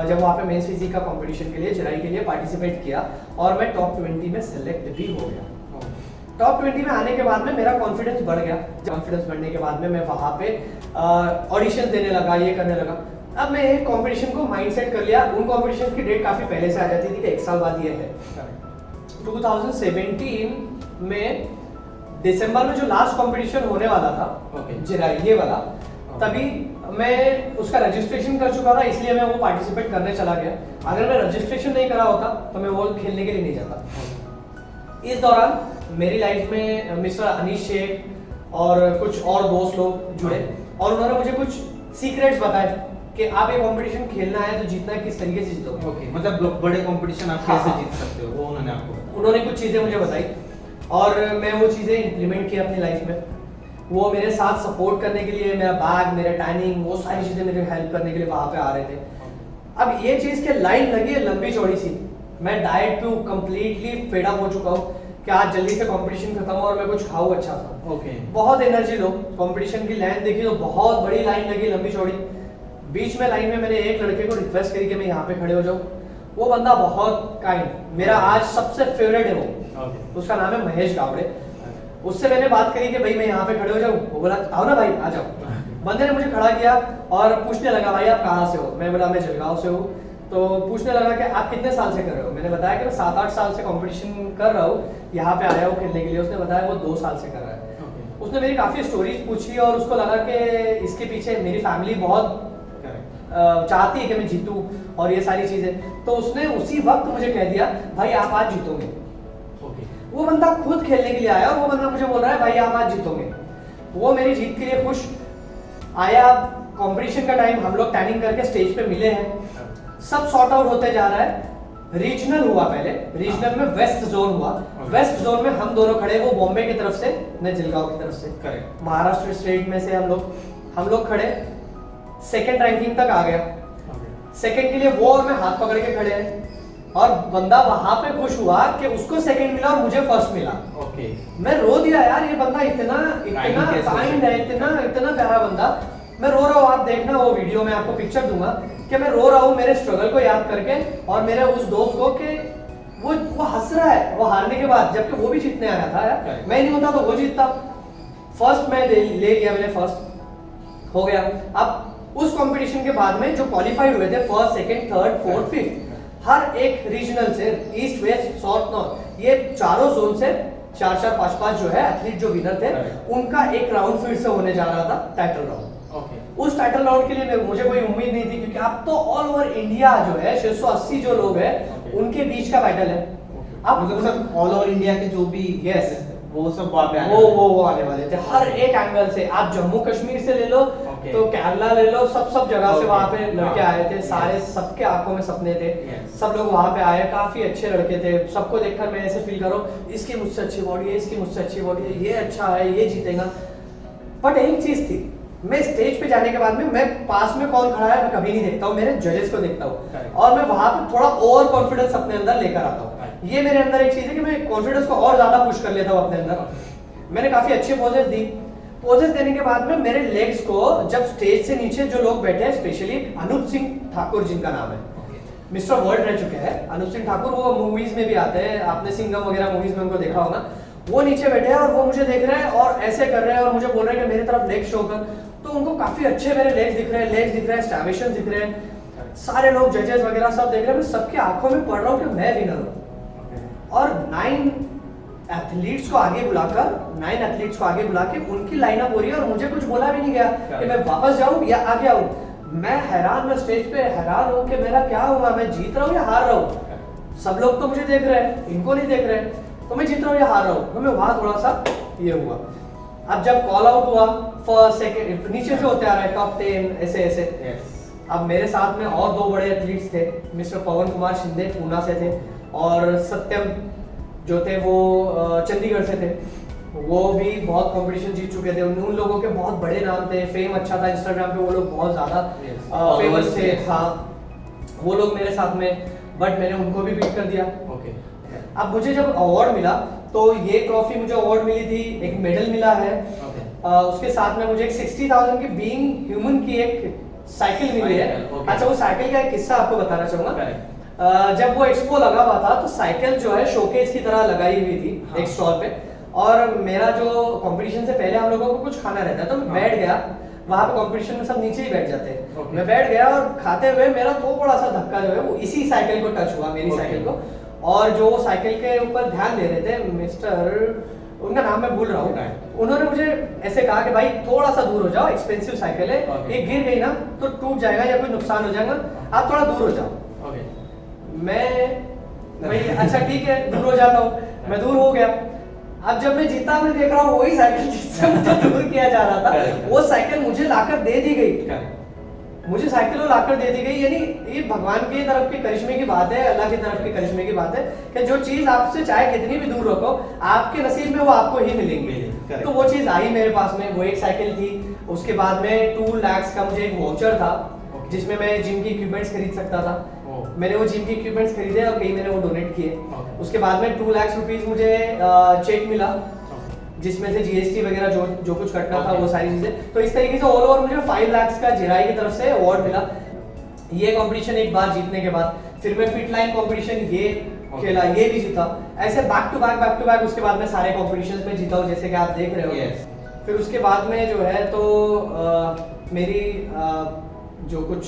जब वहाँ पे मेंस फिजिक का कंपटीशन के लिए जिराई के लिए पार्टिसिपेट किया और मैं टॉप 20 में सेलेक्ट भी हो गया। टॉप 20 में आने के बाद में मेरा कॉन्फिडेंस बढ़ गया। कॉन्फिडेंस बढ़ने के बाद में मैं वहाँ पे ऑडिशन देने लगा, ये करने लगा। अब मैं एक कंपटीशन को माइंडसेट कर लिया। उन कॉम्पिटिशन की डेट काफी पहले से आ जाती थी कि 1 साल बाद ये है। 2017 में दिसंबर में जो लास्ट कंपटीशन होने वाला था, जिराई ये वाला, तभी मैं उसका रजिस्ट्रेशन कर चुका था, इसलिए मैं वो पार्टिसिपेट करने चला गया। अगर मैं रजिस्ट्रेशन नहीं करा होता तो मैं वो खेलने के लिए नहीं जाता। इस दौरान मेरी लाइफ में मिस्टर अनीश शेख और कुछ और दोस्त लोग जुड़े और उन्होंने मुझे कुछ सीक्रेट्स बताए कि आप ये कंपटीशन खेलना है तो जीतना किस तरीके से जीतोगे। मतलब बड़े कंपटीशन आप कैसे जीत सकते हो, वो उन्होंने आपको बताया। उन्होंने कुछ चीजें मुझे बताई और मैं वो चीजें इंप्लीमेंट की अपनी लाइफ में। वो मेरे साथ सपोर्ट करने के लिए, मेरा बैग, मेरा टाइमिंग, वो सारी चीजें मेरे हेल्प करने के लिए वहां पे आ रहे थे। अब ये चीज के लाइन लगी है लंबी चौड़ी सी। मैं डाइट पे कंप्लीटली फेड अप हो चुका हूँ कि आज जल्दी से कंपटीशन खत्म हो और मैं कुछ खाऊं अच्छा सा। बहुत एनर्जी लो। कंपटीशन की लाइन देखी तो बहुत बड़ी लाइन लगी, लंबी चौड़ी। बीच में लाइन में मैंने एक लड़के को रिक्वेस्ट करी कि मैं यहाँ पे खड़े हो जाऊँ। वो बंदा बहुत काइंड, मेरा आज सबसे फेवरेट है वो। उसका नाम है महेश गावड़े। उससे मैंने बात करी कि भाई मैं यहाँ पे खड़े हो जाऊँ, वो बोला आओ ना भाई आ जाओ। बंदे ने मुझे खड़ा किया और पूछने लगा भाई आप कहाँ से हो, मैं बोला मैं जलगांव से हूँ। तो पूछने लगा कि आप कितने साल से कर रहे हो, मैंने बताया कि मैं 7-8 साल से कंपटीशन कर रहा हूँ, यहाँ पे आया हूँ खेलने के लिए। उसने बताया वो 2 साल से कर रहा है। उसने मेरी काफ़ी स्टोरीज पूछी और उसको लगा कि इसके पीछे मेरी फैमिली बहुत चाहती है कि मैं जीतूं और ये सारी चीज़ें। तो उसने उसी वक्त मुझे कह दिया भाई आप आज जीतोगे। वो बंदा खुद खेलने के लिए आया और वो बंदा मुझे बोल रहा है भाई आप आज जीतोगे। वो मेरी जीत के लिए खुश आया। कंपटीशन का टाइम हम लोग टैनिंग करके स्टेज पे मिले हैं, सब सॉर्ट आउट होते जा रहा है। रीजनल हुआ पहले, रीजनल में वेस्ट जोन हुआ। वेस्ट जोन में हम दोनों खड़े, वो बॉम्बे की तरफ से, मैं जलगांव की तरफ से। महाराष्ट्र स्टेट में से हम लोग खड़े, सेकंड रैंकिंग तक आ गया। सेकंड के लिए वो और मैं हाथ पकड़ के खड़े हैं और बंदा वहां पे खुश हुआ कि उसको सेकंड मिला और मुझे फर्स्ट मिला। मैं रो दिया यार, ये बंदा इतना काइंड है, इतना प्यारा बंदा। मैं रो रहा हूँ, आप देखना वो वीडियो में आपको पिक्चर दूंगा कि मैं रो रहा हूँ मेरे स्ट्रगल को याद करके और मेरे उस दोस्त को कि वो हंस रहा है वो हारने के बाद, जबकि वो भी जीतने आया था यार। मैं नहीं होता तो वो जीतता। फर्स्ट मैं ले गया, मैंने फर्स्ट हो गया। अब उस कंपटीशन के बाद में जो क्वालिफाइड हुए थे first, second, third, fourth, fifth, हर एक रीजनल से, ईस्ट, वेस्ट, साउथ, नॉर्थ, ये चारों जोन से 4-4, 5-5 जो है एथलीट जो विनर थे, उनका एक राउंड फिर से होने जा रहा था, टाइटल राउंड। उस टाइटल राउंड के लिए मुझे कोई उम्मीद नहीं थी, क्योंकि अब तो ऑल ओवर इंडिया जो है 680 जो लोग हैं उनके बीच का बैटल है। अब मतलब ऑल ओवर इंडिया के जो भी यस वो सब वहाँ पे वो आने वाले थे हर एक एंगल से। आप जम्मू कश्मीर से ले लो तो केरला ले लो, सब जगह से वहाँ पे लड़के आए थे। सारे सबके आंखों में सपने थे, सब लोग वहाँ पे आए, काफी अच्छे लड़के थे। सबको देखकर मैं ऐसे फील करो इसकी मुझसे अच्छी बॉडी है, इसकी मुझसे अच्छी बॉडी है, ये अच्छा है, ये जीतेगा। बट एक चीज थी, मैं स्टेज पे जाने के बाद में मैं पास में कौन खड़ा है मैं कभी नहीं देखता हूँ, मेरे जजेस को देखता हूँ और मैं वहां पे थोड़ा ओवर कॉन्फिडेंस अपने अंदर लेकर आता हूँ। ये मेरे अंदर एक चीज है कि मैं कॉन्फिडेंस को और ज्यादा पुश कर लेता हूँ अपने अंदर। मैंने काफी अच्छे पोजेस दी। पोजेस देने के बाद में मेरे लेग्स को जब स्टेज से नीचे जो लोग बैठे हैं, स्पेशली अनुज सिंह ठाकुर जिनका नाम है, मिस्टर वर्ल्ड रह चुके हैं अनुज सिंह ठाकुर, वो मूवीज में भी आते हैं, आपने सिंघम वगैरह मूवीज में उनको देखा होगा। वो नीचे बैठे हैं और वो मुझे देख रहे हैं और ऐसे कर रहे हैं और मुझे बोल रहे हैं कि मेरी तरफ लेग शो कर। तो उनको काफी अच्छे मेरे लेग्स दिख रहे हैं, स्टैबिशंस दिख रहे हैं, सारे लोग जजेस वगैरह सब देख रहे हैं। मैं सबके आंखों में पढ़ रहा हूँ कि मैं विनर हूँ। और 9 एथलीट्स को आगे बुला के उनकी लाइनअप हो रही है और मुझे कुछ बोला भी नहीं गया कि मैं वापस जाऊं या आगे आऊं। मैं हैरान, मैं स्टेज पे हैरान हूं कि मेरा क्या हुआ, मैं जीत रहा हूं या हार रहा हूं। सब लोग तो मुझे देख रहे हैं, इनको नहीं देख रहे हैं, तो मैं जीत रहा हूं या हार रहा हूं। तो मैं वहां थोड़ा सा ये हुआ। अब जब कॉल आउट हुआ फर्स्ट सेकंड, नीचे से होते आ रहा है टॉप 10 ऐसे। अब मेरे साथ में और 2 बड़े एथलीट्स थे, मिस्टर पवन कुमार शिंदे पूना से थे और सत्यम जो थे वो चंडीगढ़ से थे। वो भी बहुत कंपटीशन जीत चुके थे। उन लोगों के बहुत बड़े नाम थे, फेम अच्छा था, इंस्टाग्राम पे वो लोग बहुत ज्यादा फेमस थे। हाँ, वो लोग मेरे साथ में, बट मैंने उनको भी बीट कर दिया। अब मुझे जब अवार्ड मिला तो ये ट्रॉफी मुझे अवार्ड मिली थी, एक मेडल मिला है। उसके साथ में मुझे एक 60,000 की बीइंग ह्यूमन की एक साइकिल मिली है। अच्छा, वो साइकिल का एक किस्सा आपको बताना चाहूंगा। जब वो एक्सपो लगा हुआ था तो साइकिल जो है शोकेस की तरह लगाई हुई थी एक स्टॉल पे, और मेरा जो कंपटीशन से पहले हम लोगों को कुछ खाना रहता है तो मैं बैठ गया। वहां पे कंपटीशन में सब नीचे ही बैठ जाते हैं। मैं बैठ गया और खाते हुए मेरा थोड़ा सा धक्का जो है वो इसी साइकिल को टच हुआ, मेरी साइकिल को। और जो साइकिल के ऊपर ध्यान दे रहे थे, मिस्टर, उनका नाम मैं भूल रहा हूँ, उन्होंने मुझे ऐसे कहा कि भाई थोड़ा सा दूर हो जाओ, एक्सपेंसिव साइकिल है, ये गिर गई ना तो टूट जाएगा या कोई नुकसान हो जाएगा, आप थोड़ा दूर हो जाओ। मैं भाई अच्छा ठीक है, दूर हो जाता हूँ। मैं दूर हो गया। अब जब मैं जीता, मैं देख रहा हूँ वही साइकिल जिससे मुझे दूर किया जा रहा था, वो साइकिल मुझे लाकर दे दी गई। मुझे साइकिल वो लाकर दे दी गई। यानी ये भगवान की तरफ के करिश्मे की बात है, अल्लाह की तरफ के करिश्मे की बात है कि जो चीज आपसे चाहे कितनी भी दूर रखो, आपके नसीब में वो आपको ही मिलेंगी। तो वो चीज आई मेरे पास में, वो एक साइकिल थी। उसके बाद में 2 लाख का मुझे एक वाउचर था जिसमें मैं जिम की इक्विपमेंट्स खरीद सकता था। मैंने वो जिम के इक्विपमेंट्स खरीदे और कई मैंने वो डोनेट किए। उसके बाद में 2 लाख रुपीस मुझे चेक मिला, जिसमें से जीएसटी वगैरह जो कुछ कटना था वो सारी चीजें। तो इस तरीके से ऑल ओवर मुझे 5 लाख का जिराई की तरफ से अवार्ड मिला। ये कंपटीशन एक बार जीतने के बाद फिर मैं फिट लाइन कंपटीशन ये खेला, ये भी जीता, ऐसे बैक टू बैक उसके बाद में सारे कॉम्पिटिशन्स में जीता हूँ, जैसे कि आप देख रहे हो। Yes. फिर उसके बाद में जो है तो मेरी जो कुछ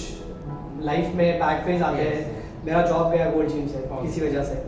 लाइफ में बैक फेज आते Yes. हैं, मेरा जॉब गया गोल्ड जिम से Okay. किसी वजह से।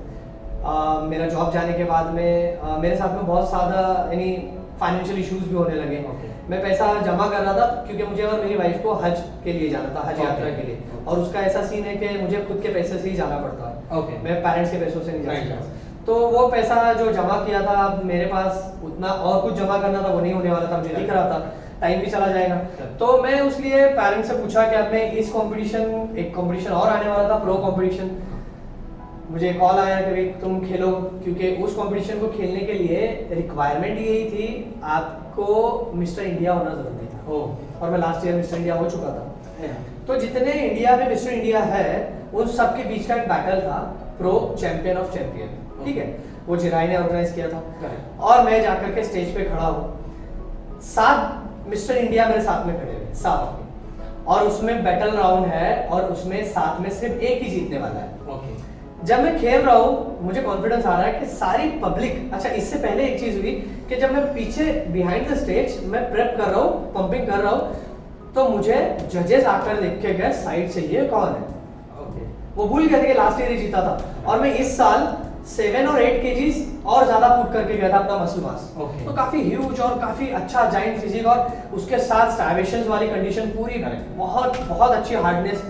मेरा जॉब जाने के बाद में मेरे साथ में बहुत ज़्यादा यानी फाइनेंशियल इश्यूज भी होने लगे। Okay. मैं पैसा जमा कर रहा था क्योंकि मुझे और मेरी वाइफ को हज के लिए जाना था, हज Okay. यात्रा के लिए, Okay. और उसका ऐसा सीन है कि मुझे खुद के पैसे से ही जाना पड़ता है। Okay. मैं पेरेंट्स के पैसों से नहीं जा Right. सकता। तो वो पैसा जो जमा किया था, अब मेरे पास उतना और कुछ जमा करना था, वो नहीं होने वाला था, मुझे दिख रहा था टाइम भी चला जाएगा। तो मैं उसलिए पेरेंट्स से पूछा कि अब मैं इस कंपटीशन, एक कंपटीशन और आने वाला था, प्रो कंपटीशन, मुझे कॉल आया कि भाई तुम खेलो, क्योंकि उस कंपटीशन को खेलने के लिए रिक्वायरमेंट यही थी, आपको मिस्टर इंडिया होना जरूरी था। और मैं लास्ट ईयर मिस्टर इंडिया हो चुका था। तो जितने इंडिया में मिस्टर इंडिया है, उन सब के बीच का एक बैटल था, प्रो चैंपियन ऑफ चैंपियन, ठीक है, वो जिराई ने ऑर्गेनाइज किया था। और मैं जाकर के स्टेज पे खड़ा हूँ, 7 मिस्टर इंडिया मेरे साथ में खड़े हुए, 7, और उसमें बैटल राउंड है, और उसमें 7 में सिर्फ एक ही जीतने वाला है। जब मैं खेल रहा हूँ, मुझे कॉन्फिडेंस आ रहा है कि सारी पब्लिक, अच्छा इससे पहले एक चीज हुई कि जब मैं पीछे बिहाइंड द स्टेज मैं प्रेप कर रहा हूँ, पंपिंग कर रहा हूँ, तो मुझे जजेस आकर देख के गए साइड से, ये कौन है। वो भूल गए थे कि लास्ट ईयर ही जीता था, और मैं इस साल 7 और 8 केजीज और ज्यादा पुट करके गया था अपना मसल मास। तो काफी ह्यूज और काफी अच्छा जाइंट फिजिक, और उसके साथ स्टार्वेशंस वाली कंडीशन पूरी, बहुत बहुत अच्छी हार्डनेस,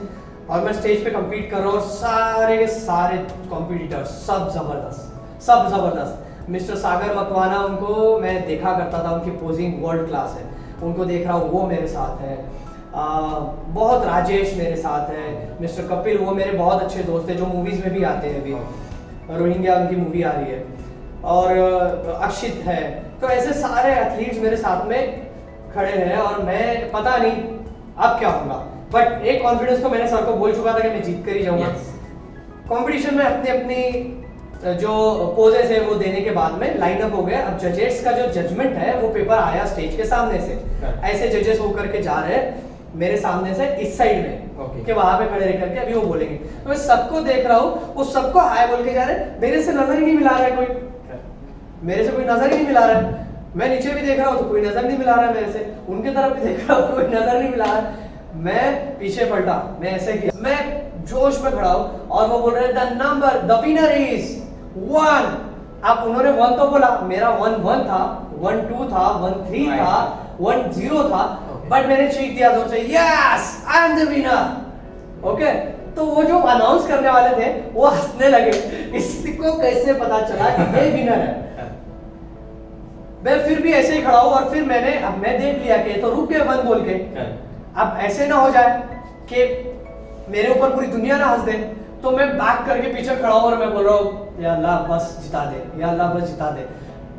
और मैं स्टेज पे compete कर रहा हूँ, और सारे के सारे कॉम्पिटिटर्स सब जबरदस्त। मिस्टर सागर मकवाना, उनको मैं देखा करता था, उनकी पोजिंग वर्ल्ड क्लास है, उनको देख रहा हूँ, वो मेरे साथ है। बहुत राजेश मेरे साथ है, मिस्टर कपिल, वो मेरे बहुत अच्छे दोस्त हैं, जो मूवीज में भी आते हैं, अभी रोहिंग्या उनकी मूवी आ रही है, और अक्षित है। तो ऐसे सारे एथलीट्स मेरे साथ में खड़े हैं, और मैं पता नहीं अब क्या होगा, बट एक कॉन्फिडेंस तो मैंने सर को बोल चुका था कि मैं जीत कर ही जाऊंगा। कंपटीशन में अपनी जो पोजेस है वो देने के बाद में लाइन अप हो गया। अब जजेस का जो जजमेंट है, वो पेपर आया स्टेज के सामने से, ऐसे जजेस होकर के जा रहे हैं मेरे सामने से इस साइड में, कि वहां पे खड़े रह करके अभी वो बोलेंगे। तो मैं सबको देख रहा हूँ, वो सबको हाय बोल के जा रहे हैं, मेरे से नजर ही नहीं मिला रहा है कोई, मेरे से कोई नजर ही नहीं मिला रहा है। मैं नीचे भी देख रहा हूँ तो कोई नजर नहीं मिला रहा है मेरे से, उनके तरफ भी देख रहा हूँ कोई नजर नहीं मिला रहा है। मैं पीछे पलटा, मैं ऐसे किया, मैं जोश में खड़ा हूँ, और वो बोल रहे हैं the number, the winner is 1। अब उन्होंने 1 तो बोला, मेरा 1-1 था, 1-2 था, 1-3 था, 1-0 था, बट मैंने चीख दिया जोर से, yes I am the winner. Okay, तो वो जो अनाउंस करने वाले थे वो हंसने लगे, इसको कैसे पता चला कि ये विनर है। मैं फिर भी ऐसे ही खड़ा हूँ, और फिर मैं देख लिया कि तो रुक गए 1 बोल के। अब ऐसे ना हो जाए कि मेरे ऊपर पूरी दुनिया ना हंस दे, तो मैं बैक करके पीछे खड़ा हूं, और मैं बोल रहा हूँ या अल्लाह बस जिता दे, या अल्लाह बस जिता दे।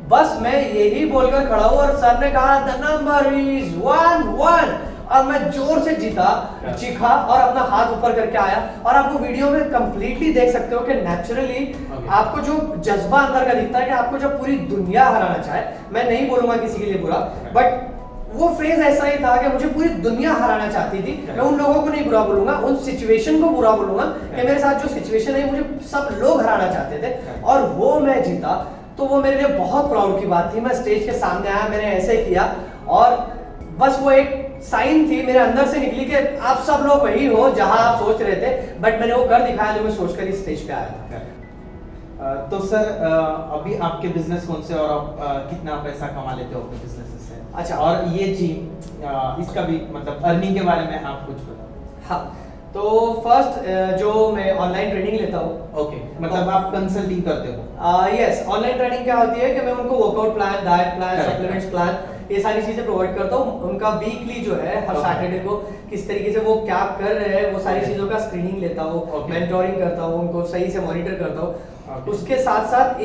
बस मैं यही बोलकर खड़ा हूँ, और सर ने कहा द नंबर इज 1-1, और मैं जोर से चीखा और अपना हाथ ऊपर करके आया। और आप वो वीडियो में कंप्लीटली देख सकते हो कि नेचुरली आपको जो जज्बा अंदर का दिखता है कि आपको जब पूरी दुनिया हराना चाहे, मैं नहीं बोलूंगा किसी के लिए बुरा, बट वो फेज ऐसा ही था कि मुझे पूरी दुनिया हराना चाहती थी। मैं उन लोगों को नहीं बुरा बोलूंगा, उन सिचुएशन को बुरा बोलूंगा कि मेरे साथ जो सिचुएशन है, मुझे सब लोग हराना चाहते थे, और वो मैं जीता। तो वो मेरे लिए बहुत प्राउड की बात थी। मैं स्टेज के सामने आया, मैंने ऐसे किया, और बस वो एक साइन थी मेरे अंदर से निकली कि आप सब लोग वही हो जहां आप सोच रहे थे, बट मैंने वो कर दिखाया जो मैं सोचकर इस स्टेज पे आया था। तो सर अभी आपके बिजनेस कौन से, और आप कितना पैसा कमा लेते हो अपने बिजनेस से? अच्छा, और ये जिम, इसका भी मतलब अर्निंग के बारे में आप कुछ बताओ। हाँ, तो फर्स्ट जो मैं ऑनलाइन ट्रेनिंग लेता हूँ। ओके, मतलब आप कंसल्टिंग करते हो? यस, ऑनलाइन ट्रेनिंग क्या होती है कि मैं उनको workout plan, diet plan, supplements plan, ये सारी चीजें प्रोवाइड करता हूँ। उनका वीकली जो है हर सैटरडे को किस तरीके से वो क्या कर रहे हैं, वो सारी चीजों का स्क्रीनिंग लेता हूँ, मेंटोरिंग करता हूँ, उनको सही से मॉनिटर करता हूँ। उसके साथ साथ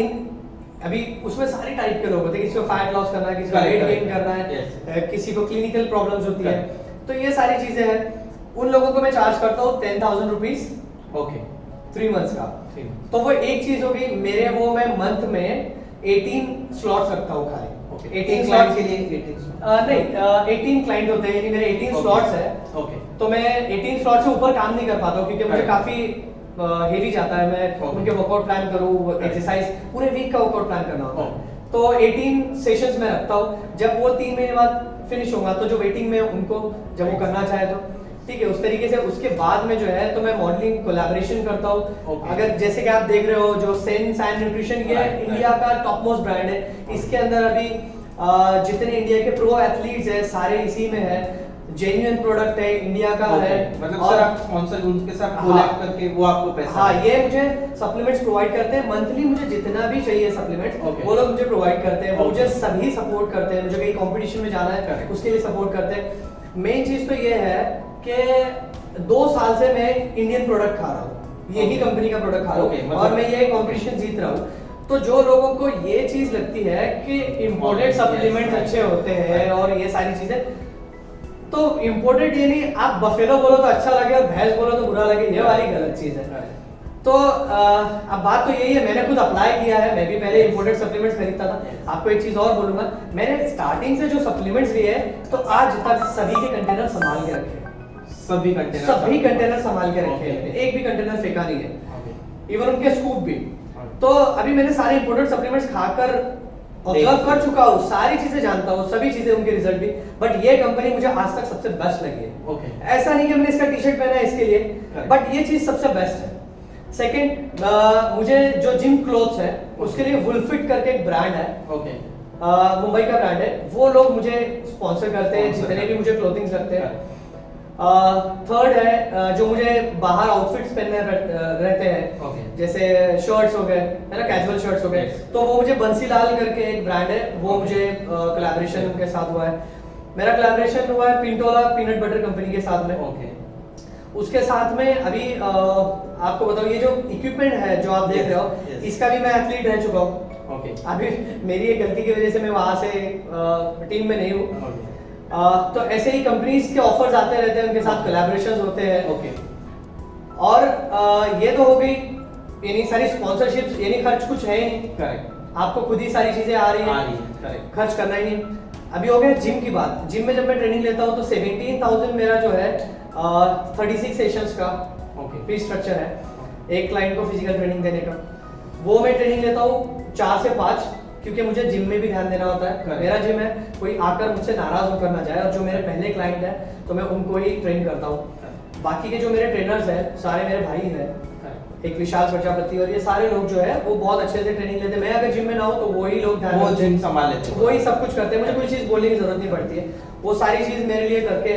अभी उसमें सारी टाइप के लोग होते हैं, किसी को फैट लॉस करना है, किसी को वेट गेन करना है, किसी को क्लिनिकल प्रॉब्लम्स होती है, तो ये सारी चीजें हैं। उन लोगों को मैं चार्ज करता हूँ 10,000 रुपीज, ओके, 3 मंथ्स का। तो वो एक चीज होगी मेरे, वो मैं मंथ में 18 स्लॉट्स रखता हूँ खाली। 18 क्लाइंट के लिए 18 नहीं, 18 क्लाइंट होते हैं, यानी मेरे 18 स्लॉट्स है। ओके, तो मैं 18 स्लॉट से ऊपर काम नहीं कर पाता हूँ, क्योंकि मुझे काफी हेवी जाता है, मैं Okay. उनके वर्कआउट प्लान करूँ, एक्सरसाइज पूरे वीक का वर्कआउट प्लान करना होता है। तो 18 सेशंस में रखता हूँ। जब वो 3 महीने बाद फिनिश होगा तो जो वेटिंग में उनको जब वो करना चाहे तो ठीक है, उस तरीके से उसके बाद में जो है तो मैं मॉडलिंग कोलैबोरेशन करता हूँ। Okay. अगर जैसे कि आप देख रहे हो जो सेंस एंड न्यूट्रिशन, ये Right, इंडिया का टॉप मोस्ट ब्रांड है। इसके अंदर अभी जितने इंडिया के प्रो एथलीट्स हैं सारे इसी में है। जेन्युइन प्रोडक्ट है, इंडिया का है। मतलब और सर आप स्पॉन्सर उनके साथ हाँ। कोलैब करके वो आपको पैसा हाँ, ये मुझे सप्लीमेंट्स प्रोवाइड करते हैं मंथली। मुझे जितना भी चाहिए सप्लीमेंट्स Okay. वो लोग मुझे प्रोवाइड करते हैं। वो Okay. मुझे सभी सपोर्ट करते हैं। मुझे कहीं कंपटीशन में जाना है Correct. उसके लिए सपोर्ट करते हैं। मेन चीज तो ये है कि 2 साल से मैं इंडियन प्रोडक्ट खा रहा हूँ, यही Okay. कंपनी का प्रोडक्ट खा रहा Okay, हूँ मतलब- और मैं ये कंपटीशन जीत रहा हूँ। तो जो लोगों को ये चीज लगती है कि इम्पोर्टेड Yes, सप्लीमेंट्स yes. अच्छे होते हैं और ये सारी चीजें, तो इम्पोर्टेड ये नहीं, आप बफेलो बोलो तो अच्छा लगे और भैंस बोलो तो बुरा लगे, ये वाली गलत चीज है। तो अब बात तो यही है, मैंने खुद अप्लाई किया है। मैं भी पहले इम्पोर्टेड सप्लीमेंट्स खरीदता था। आपको एक चीज और बोलूंगा, मैंने स्टार्टिंग से जो सप्लीमेंट्स लिए हैं तो आज तक सभी के कंटेनर संभाल के रखे हैं। सभी कंटेनर संभाल के रखे हैं, Okay. एक भी कंटेनर फेंका नहीं है, Okay. इवन उनके स्कूप भी। Okay. तो अभी मैंने सारे इम्पोर्टेड सप्लीमेंट्स खाकर ऑब्जर्व कर चुका हूँ, सारी चीजें जानता हूँ, सभी चीजें उनके रिजल्ट भी। बट ये कंपनी मुझे आज तक सबसे बेस्ट लगी है। Okay. ऐसा नहीं कि मैंने इसका टी शर्ट पहना है इसके लिए, Correct. बट ये चीज सबसे बेस्ट है। सेकंड, मुझे जो जिम क्लोथ्स है उसके लिए वुलफिट करके एक ब्रांड है, Okay. मुंबई का ब्रांड है, वो लोग मुझे स्पॉन्सर करते हैं Sponsor जितने करते भी हैं। मुझे क्लोथिंग्स लगते हैं। थर्ड है जो मुझे बाहर आउटफिट्स पहनने रहते हैं, Okay. जैसे शर्ट्स हो गए, है ना, कैजुअल शर्ट्स हो गए, Yes. तो वो मुझे बंसीलाल करके एक ब्रांड है, वो मुझे कोलैबोरेशन उनके साथ हुआ है। मेरा कोलैबोरेशन हुआ है पिंटोला पीनट बटर कंपनी के साथ में। Okay. उसके साथ में अभी आपको बताओ, ये जो इक्विपमेंट है जो आप देख रहे हो, Yes. इसका भी मैं एथलीट रह चुका हूँ। Okay. अभी मेरी एक गलती की वजह से मैं वहां से टीम में नहीं हूँ। Okay. तो ऐसे ही कंपनीज के ऑफर्स आते रहते हैं, उनके साथ कोलैबोरेशंस होते हैं। Okay. और ये तो हो गई, यानी सारी स्पॉन्सरशिप्स, यानी खर्च कुछ है ही नहीं, Correct. आपको खुद ही सारी चीजें आ रही आ हैं, रही है. Correct. खर्च करना ही नहीं। अभी हो गया जिम की बात। जिम में जब मैं ट्रेनिंग लेता हूँ तो 17,000 मेरा जो है 36 सेशंस का Okay. फी स्ट्रक्चर है एक क्लाइंट को फिजिकल ट्रेनिंग देने का। वो मैं ट्रेनिंग लेता हूँ 4 से 5, क्योंकि मुझे जिम में भी ध्यान देना होता है। Correct. मेरा जिम है, कोई आकर मुझसे नाराज होकर ना जाए, और जो मेरे पहले क्लाइंट है तो मैं उनको ही ट्रेन करता हूँ। बाकी के जो मेरे ट्रेनर्स हैं सारे मेरे भाई हैं, Correct. एक विशाल प्रजापति, और ये सारे लोग जो है वो बहुत अच्छे से ट्रेनिंग लेते हैं। मैं अगर जिम में ना हो तो वही लोग ध्यान वो रखते हैं। जिम संभाल लेते हैं. वही सब कुछ करते हैं, मुझे कोई चीज़ बोलने की जरूरत नहीं पड़ती है। वो सारी चीज़ मेरे लिए करके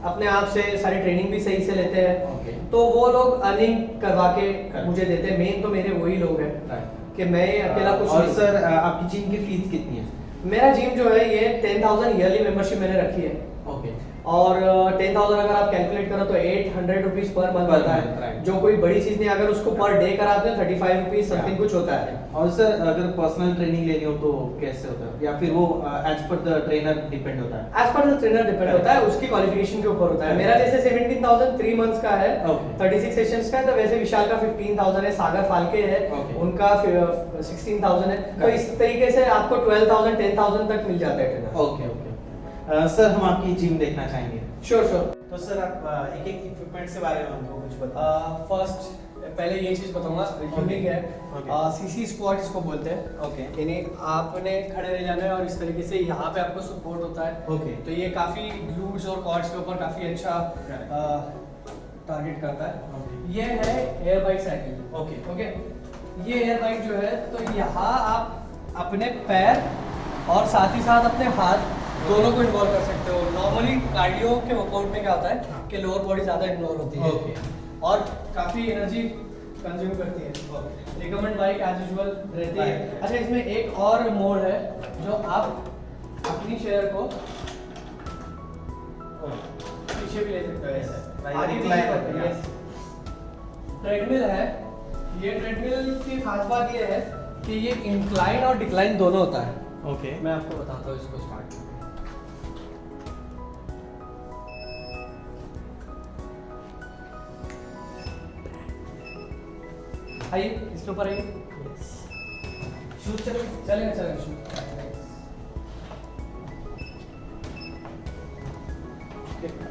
अपने आप से सारी ट्रेनिंग भी सही से लेते हैं। Okay. तो वो लोग अर्निंग करवा के Correct. मुझे देते हैं। मेन तो मेरे वही लोग हैं Right. कि मैं अकेला कुछ और नहीं। सर आपकी जिम की फीस कितनी है? मेरा जिम जो है ये 10,000 ईयरली मेंबरशिप मैंने रखी है, ओके. और 10,000 अगर आप कैलकुलेट करो तो 800 रुपीज पर मंथ Per होता month, है, right. जो कोई बड़ी चीज नहीं। अगर उसको पर डे कराते हैं 35 रुपीज समथिंग कुछ होता है। और सर अगर पर्सनल ट्रेनिंग लेनी हो तो कैसे होता है, या फिर वो as per the trainer depend होता है? As per the trainer depend होता है, उसकी क्वालिफिकेशन के ऊपर होता है। मेरा जैसे 17,000 3 मंथ्स का है, Okay. 36 सेशंस का है, तो वैसे विशाल का 15,000 है, सागर फाल्के है Okay. उनका 16,000 है। तो Correct. इस तरीके से आपको 12,000 10,000 तक मिल जाता है ट्रेनर। Okay okay. सर हम आपकी जिम देखना चाहेंगे. Sure sure. तो सर आप एक एक इक्विपमेंट्स के बारे में हमको कुछ बताओ. फर्स्ट पहले ये चीज बताऊंगा, यूनिक है, Okay. सीसी स्क्वाट इसको बोलते हैं। ओके. यानी आपने खड़े रह जाना है और इस तरीके से यहाँ पे आपको सपोर्ट होता है। ओके. तो ये काफी ग्लूट्स और क्वाड्स के ऊपर काफी अच्छा टारगेट करता है। Okay. ये है air bike cycle. Okay. Okay, ये एयर बाइक जो है, तो यहाँ आप अपने पैर और साथ ही साथ अपने हाथ दोनों को इन्वॉल्व कर सकते हो। नॉर्मली कार्डियो के वर्कआउट में क्या होता है कि लोअर बॉडी ज्यादा इन्वॉल्व होती है Okay. और काफी एनर्जी कंज्यूम करती है। रिकमेंड बाइक एज यूजुअल रहती है। Right. अच्छा, इसमें एक और मोड है जो आप अपनी चेयर को पीछे भी ले सकते हो, ऐसे Right. आगे Recline पीछे करते हैं। yes। ट्रेडमिल है, ये ट्रेडमिल की खास बात ये है कि ये इंक्लाइन और डिक्लाइन दोनों होता है। ओके. मैं आपको बताता हूँ इसको स्टार्ट करके। आइए इसके ऊपर आइए। शूज चलेगा शूज।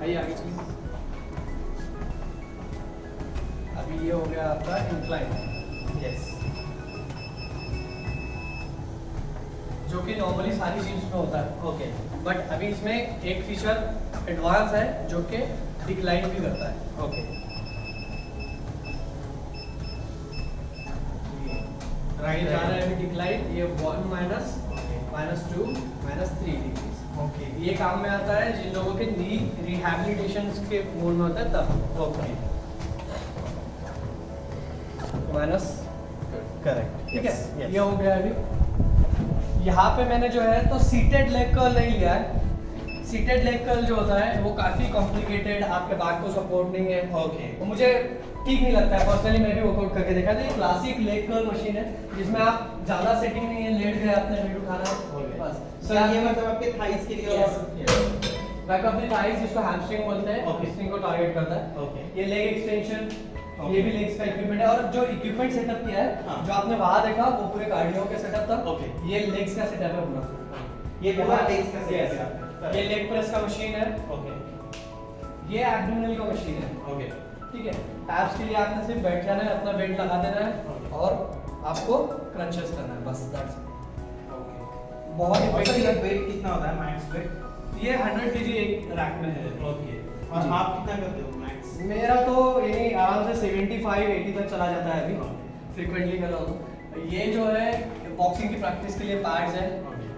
आइए आगे चलिए। अभी ये हो गया आपका इंक्लाइन, यस, जो कि नॉर्मली सारी जीन्स में होता है। ओके, बट अभी इसमें एक फीचर एडवांस है जो कि डिक्लाइन भी करता है। ओके, राइट जा रहा है अभी डिक्लाइन, ये 1 माइनस -2 -3 डिग्रीज। ओके, ये काम में आता है जिन लोगों के नी रिहैबिलिटेशन के मोड में होता है तब। ओके, माइनस, करेक्ट, ठीक है, ये हो गया अभी। यहाँ पे मैंने जो है तो सीटेड लेग कर्ल नहीं लिया है। सीटेड लेग कर्ल जो होता है वो काफ़ी कॉम्प्लिकेटेड, आपके बैक को सपोर्ट नहीं है, ओके, तो मुझे ठीक नहीं लगता है। पर्सनली मैं भी वर्कआउट करके देखा था। ये क्लासिक लेग कर्ल मशीन है जिसमें आप ज़्यादा सेटिंग नहीं है, लेट गए आपने वेट उठाना बस। सर ये मतलब आपके थाइस के लिए और बैक ऑफ द थाइस, जिसको हैमस्ट्रिंग बोलते हैं, Okay. हैमस्ट्रिंग को टारगेट करता है। ओके, ये लेग एक्सटेंशन, Okay. ये भी लेग्स का इक्विपमेंट है। और जो इक्विपमेंट सेटअप किया है, हाँ. जो आपने वहां देखा वो पूरे कार्डियो के सेटअप था। Okay. ये लेग्स का सेटअप है पूरा। ये पूरा लेग्स का Yes. सेटअप है। ये लेग प्रेस का मशीन है, ओके, ये एब्डोमिनल का मशीन है, ओके, ठीक है। एब्स के लिए आपने सिर्फ बैठ जाना है, अपना वेट लगा देना है Okay. और आपको क्रंचेस करना है, बस दैट्स ओके। बहुत और सर इफेक्टिव ये है। वेट कितना होता है मैक्स वेट? ये 100 kg एक रैक में है। ओके, और जी। आप कितना करते हो मैक्स? मेरा तो यही आराम से 75-80 तक चला जाता है अभी, फ्रीक्वेंटली कर रहा हूँ। ये जो है बॉक्सिंग की प्रैक्टिस के लिए पैड्स है,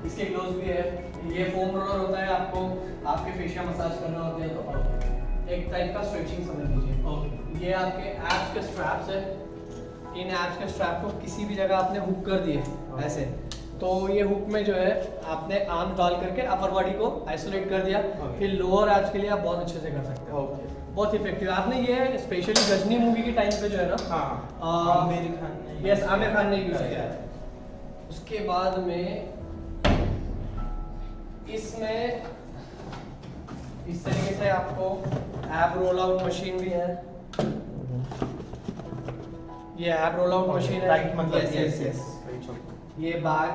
इसके ग्लोव्स भी है। ये फोम रोलर होता है, आपको आपके फेशिया मसाज करना होता है तो एक टाइप का स्ट्रेचिंग समझ लीजिए। ओके, ये आपके एब्स के स्ट्रैप्स है। इन एब्स के स्ट्रैप को किसी भी जगह आपने हुक कर दिए ऐसे, तो ये हुक में जो है आपने आर्म डाल करके अपर बॉडी को आइसोलेट कर दिया। फिर लोअर एब्स के लिए आप बहुत अच्छे से कर सकते हो, ओके, बहुत इफेक्टिव। आपने ये स्पेशली गजनी मूवी के टाइम पे जो है ना, हाँ, आमिर खान ने यस, आमिर खान ने यूज Correct. किया है। उसके बाद में इसमें इस तरीके से आपको एब रोल आउट मशीन भी है। ये एब रोल आउट मशीन है, राइट, मतलब Yes, yes, yes. ये बैग,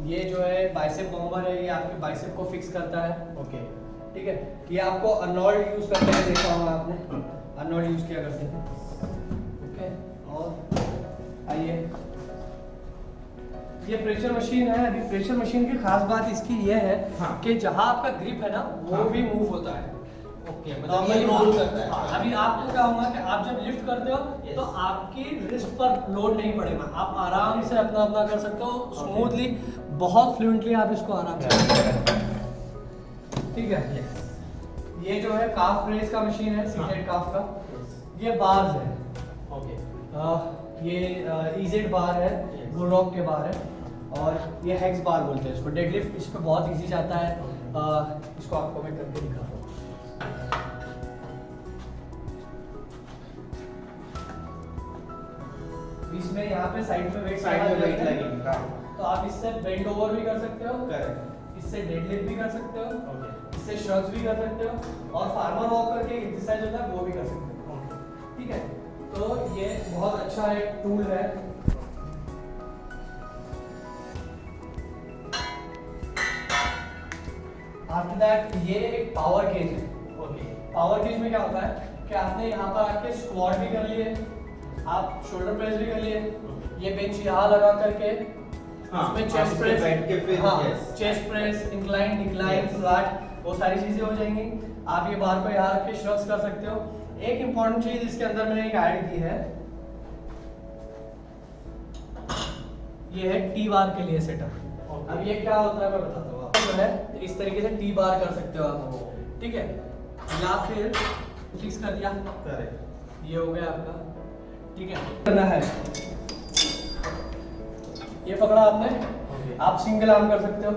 ये जो है बाइसेप बॉम्बर है, ये आपके बाइसेप को फिक्स करता है, ओके, ठीक है। ये आपको अर्नोल्ड यूज करते हैं, देखा होगा आपने, अर्नोल्ड यूज किया करते थे, ओके। और आइए, ये प्रेशर मशीन है। अभी प्रेशर मशीन की खास बात इसकी ये है हाँ. कि जहाँ आपका ग्रिप है ना वो हाँ. भी मूव होता है। ओके, मतलब ये रोल करता है। हाँ, अभी आपको क्या होगा कि आप जब लिफ्ट करते हो Yes. तो आपकी रिस्ट पर लोड नहीं पड़ेगा, आप आराम से अपना अपना कर सकते हो स्मूथली, बहुत फ्लुएंटली आप इसको आराम से कर सकते हो, ठीक है। ये जो है काफ रेस का मशीन है, सीटेड काफ का। ये बार्स है, ओके, ये इजेड बार है, Yes. बुलडॉग के बार है, और ये हेक्स बार बोलते हैं इसको। डेडलिफ्ट इस पे बहुत इजी जाता है। इसको आपको मैं करके दिखा रहा हूँ। इसमें यहाँ पे साइड में वेट साइड में वेट लगेगा, तो आप इससे बेंड ओवर भी कर सकते हो, करेक्ट, इससे डेडलिफ्ट भी कर सकते हो, ओके, इससे शॉट्स भी कर सकते हो, और फार्मर वॉक करके एक्सरसाइज होता है वो भी कर सकते हो, ओके, ठीक है। तो ये बहुत अच्छा एक टूल है। आफ्टर दैट ये एक पावर गेज है। ओके, पावर गेज में क्या होता है कि आपने यहाँ पर आके स्क्वाट भी कर लिए, आप शोल्डर प्रेस भी कर लिए, ये बेंच यहाँ लगा करके हाँ, उसमें आप चेस्ट इस पे प्रेस, बैठ के फिर, हाँ, yes. Chest press, incline, decline, Yes. Flat, वो सारी चीजें हो जाएंगी। आप ये बार को यहाँ रख के श्रग्स कर सकते हो। एक इंपॉर्टेंट चीज इसके अंदर मैंने एक ऐड की है, ये है टी बार के लिए सेटअप। Okay. अब ये क्या होता है मैं बताता हूँ आपको। जो है इस तरीके से टी बार कर सकते हो आप, ठीक है, या फिर फिक्स कर दिया, करेक्ट, ये हो गया आपका, ठीक है। करना है, ये पकड़ा आपने, ओके, आप सिंगल आर्म कर सकते हो,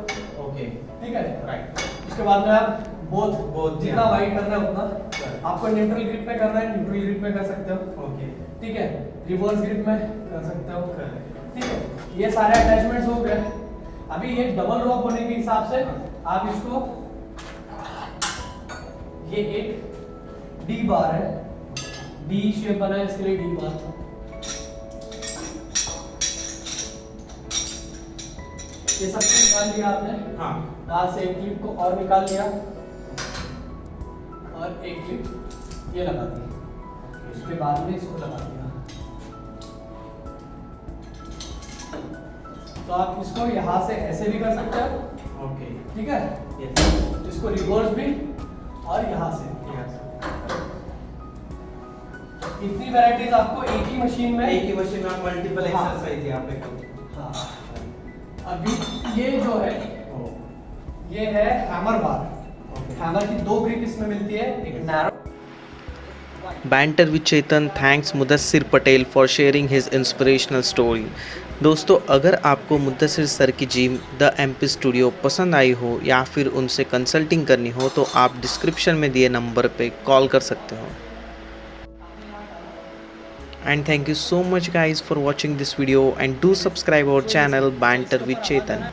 ओके, ठीक है। राइट, उसके बाद में आप बोथ Both, जितना yeah. वाइड करना है उतना, Correct. आपको न्यूट्रल ग्रिप में करना है न्यूट्रल ग्रिप में कर सकते हो, ओके, ठीक है, रिवर्स ग्रिप में कर सकते हो, करेक्ट, ठीक है। ये सारे अटैचमेंट्स हो गए। अभी ये डबल रॉक होने के हिसाब से आप इसको, ये एक डी बार है, डी शेप बना है इसके लिए डी बार। ये सब कुछ निकाल लिया आपने, हाँ, यहाँ से एक क्लिप को और निकाल लिया और एक क्लिप ये लगा दी, उसके बाद में इसको लगा दिया। तो आप इसको यहाँ से ऐसे भी कर सकते हो, ओके, ठीक है, यस, इसको रिवर्स भी और यहाँ से। इतनी वैरायटीज आपको एक ही मशीन में, एक ही मशीन में मल्टीपल हाँ। एक्सरसाइज यहाँ पे करो। हाँ। अभी ये जो है ये है हैमर बार। हैमर की दो ग्रिप इसमें मिलती है, एक narrow. Banter with Chetan thanks Mudassir Patel for sharing his inspirational story। दोस्तों, अगर आपको मुदस्सिर सर की जिम द एमपी स्टूडियो पसंद आई हो या फिर उनसे कंसल्टिंग करनी हो तो आप डिस्क्रिप्शन में दिए नंबर पे कॉल कर सकते हो। And thank you so much guys for watching this video and do subscribe our channel Banter with Chetan।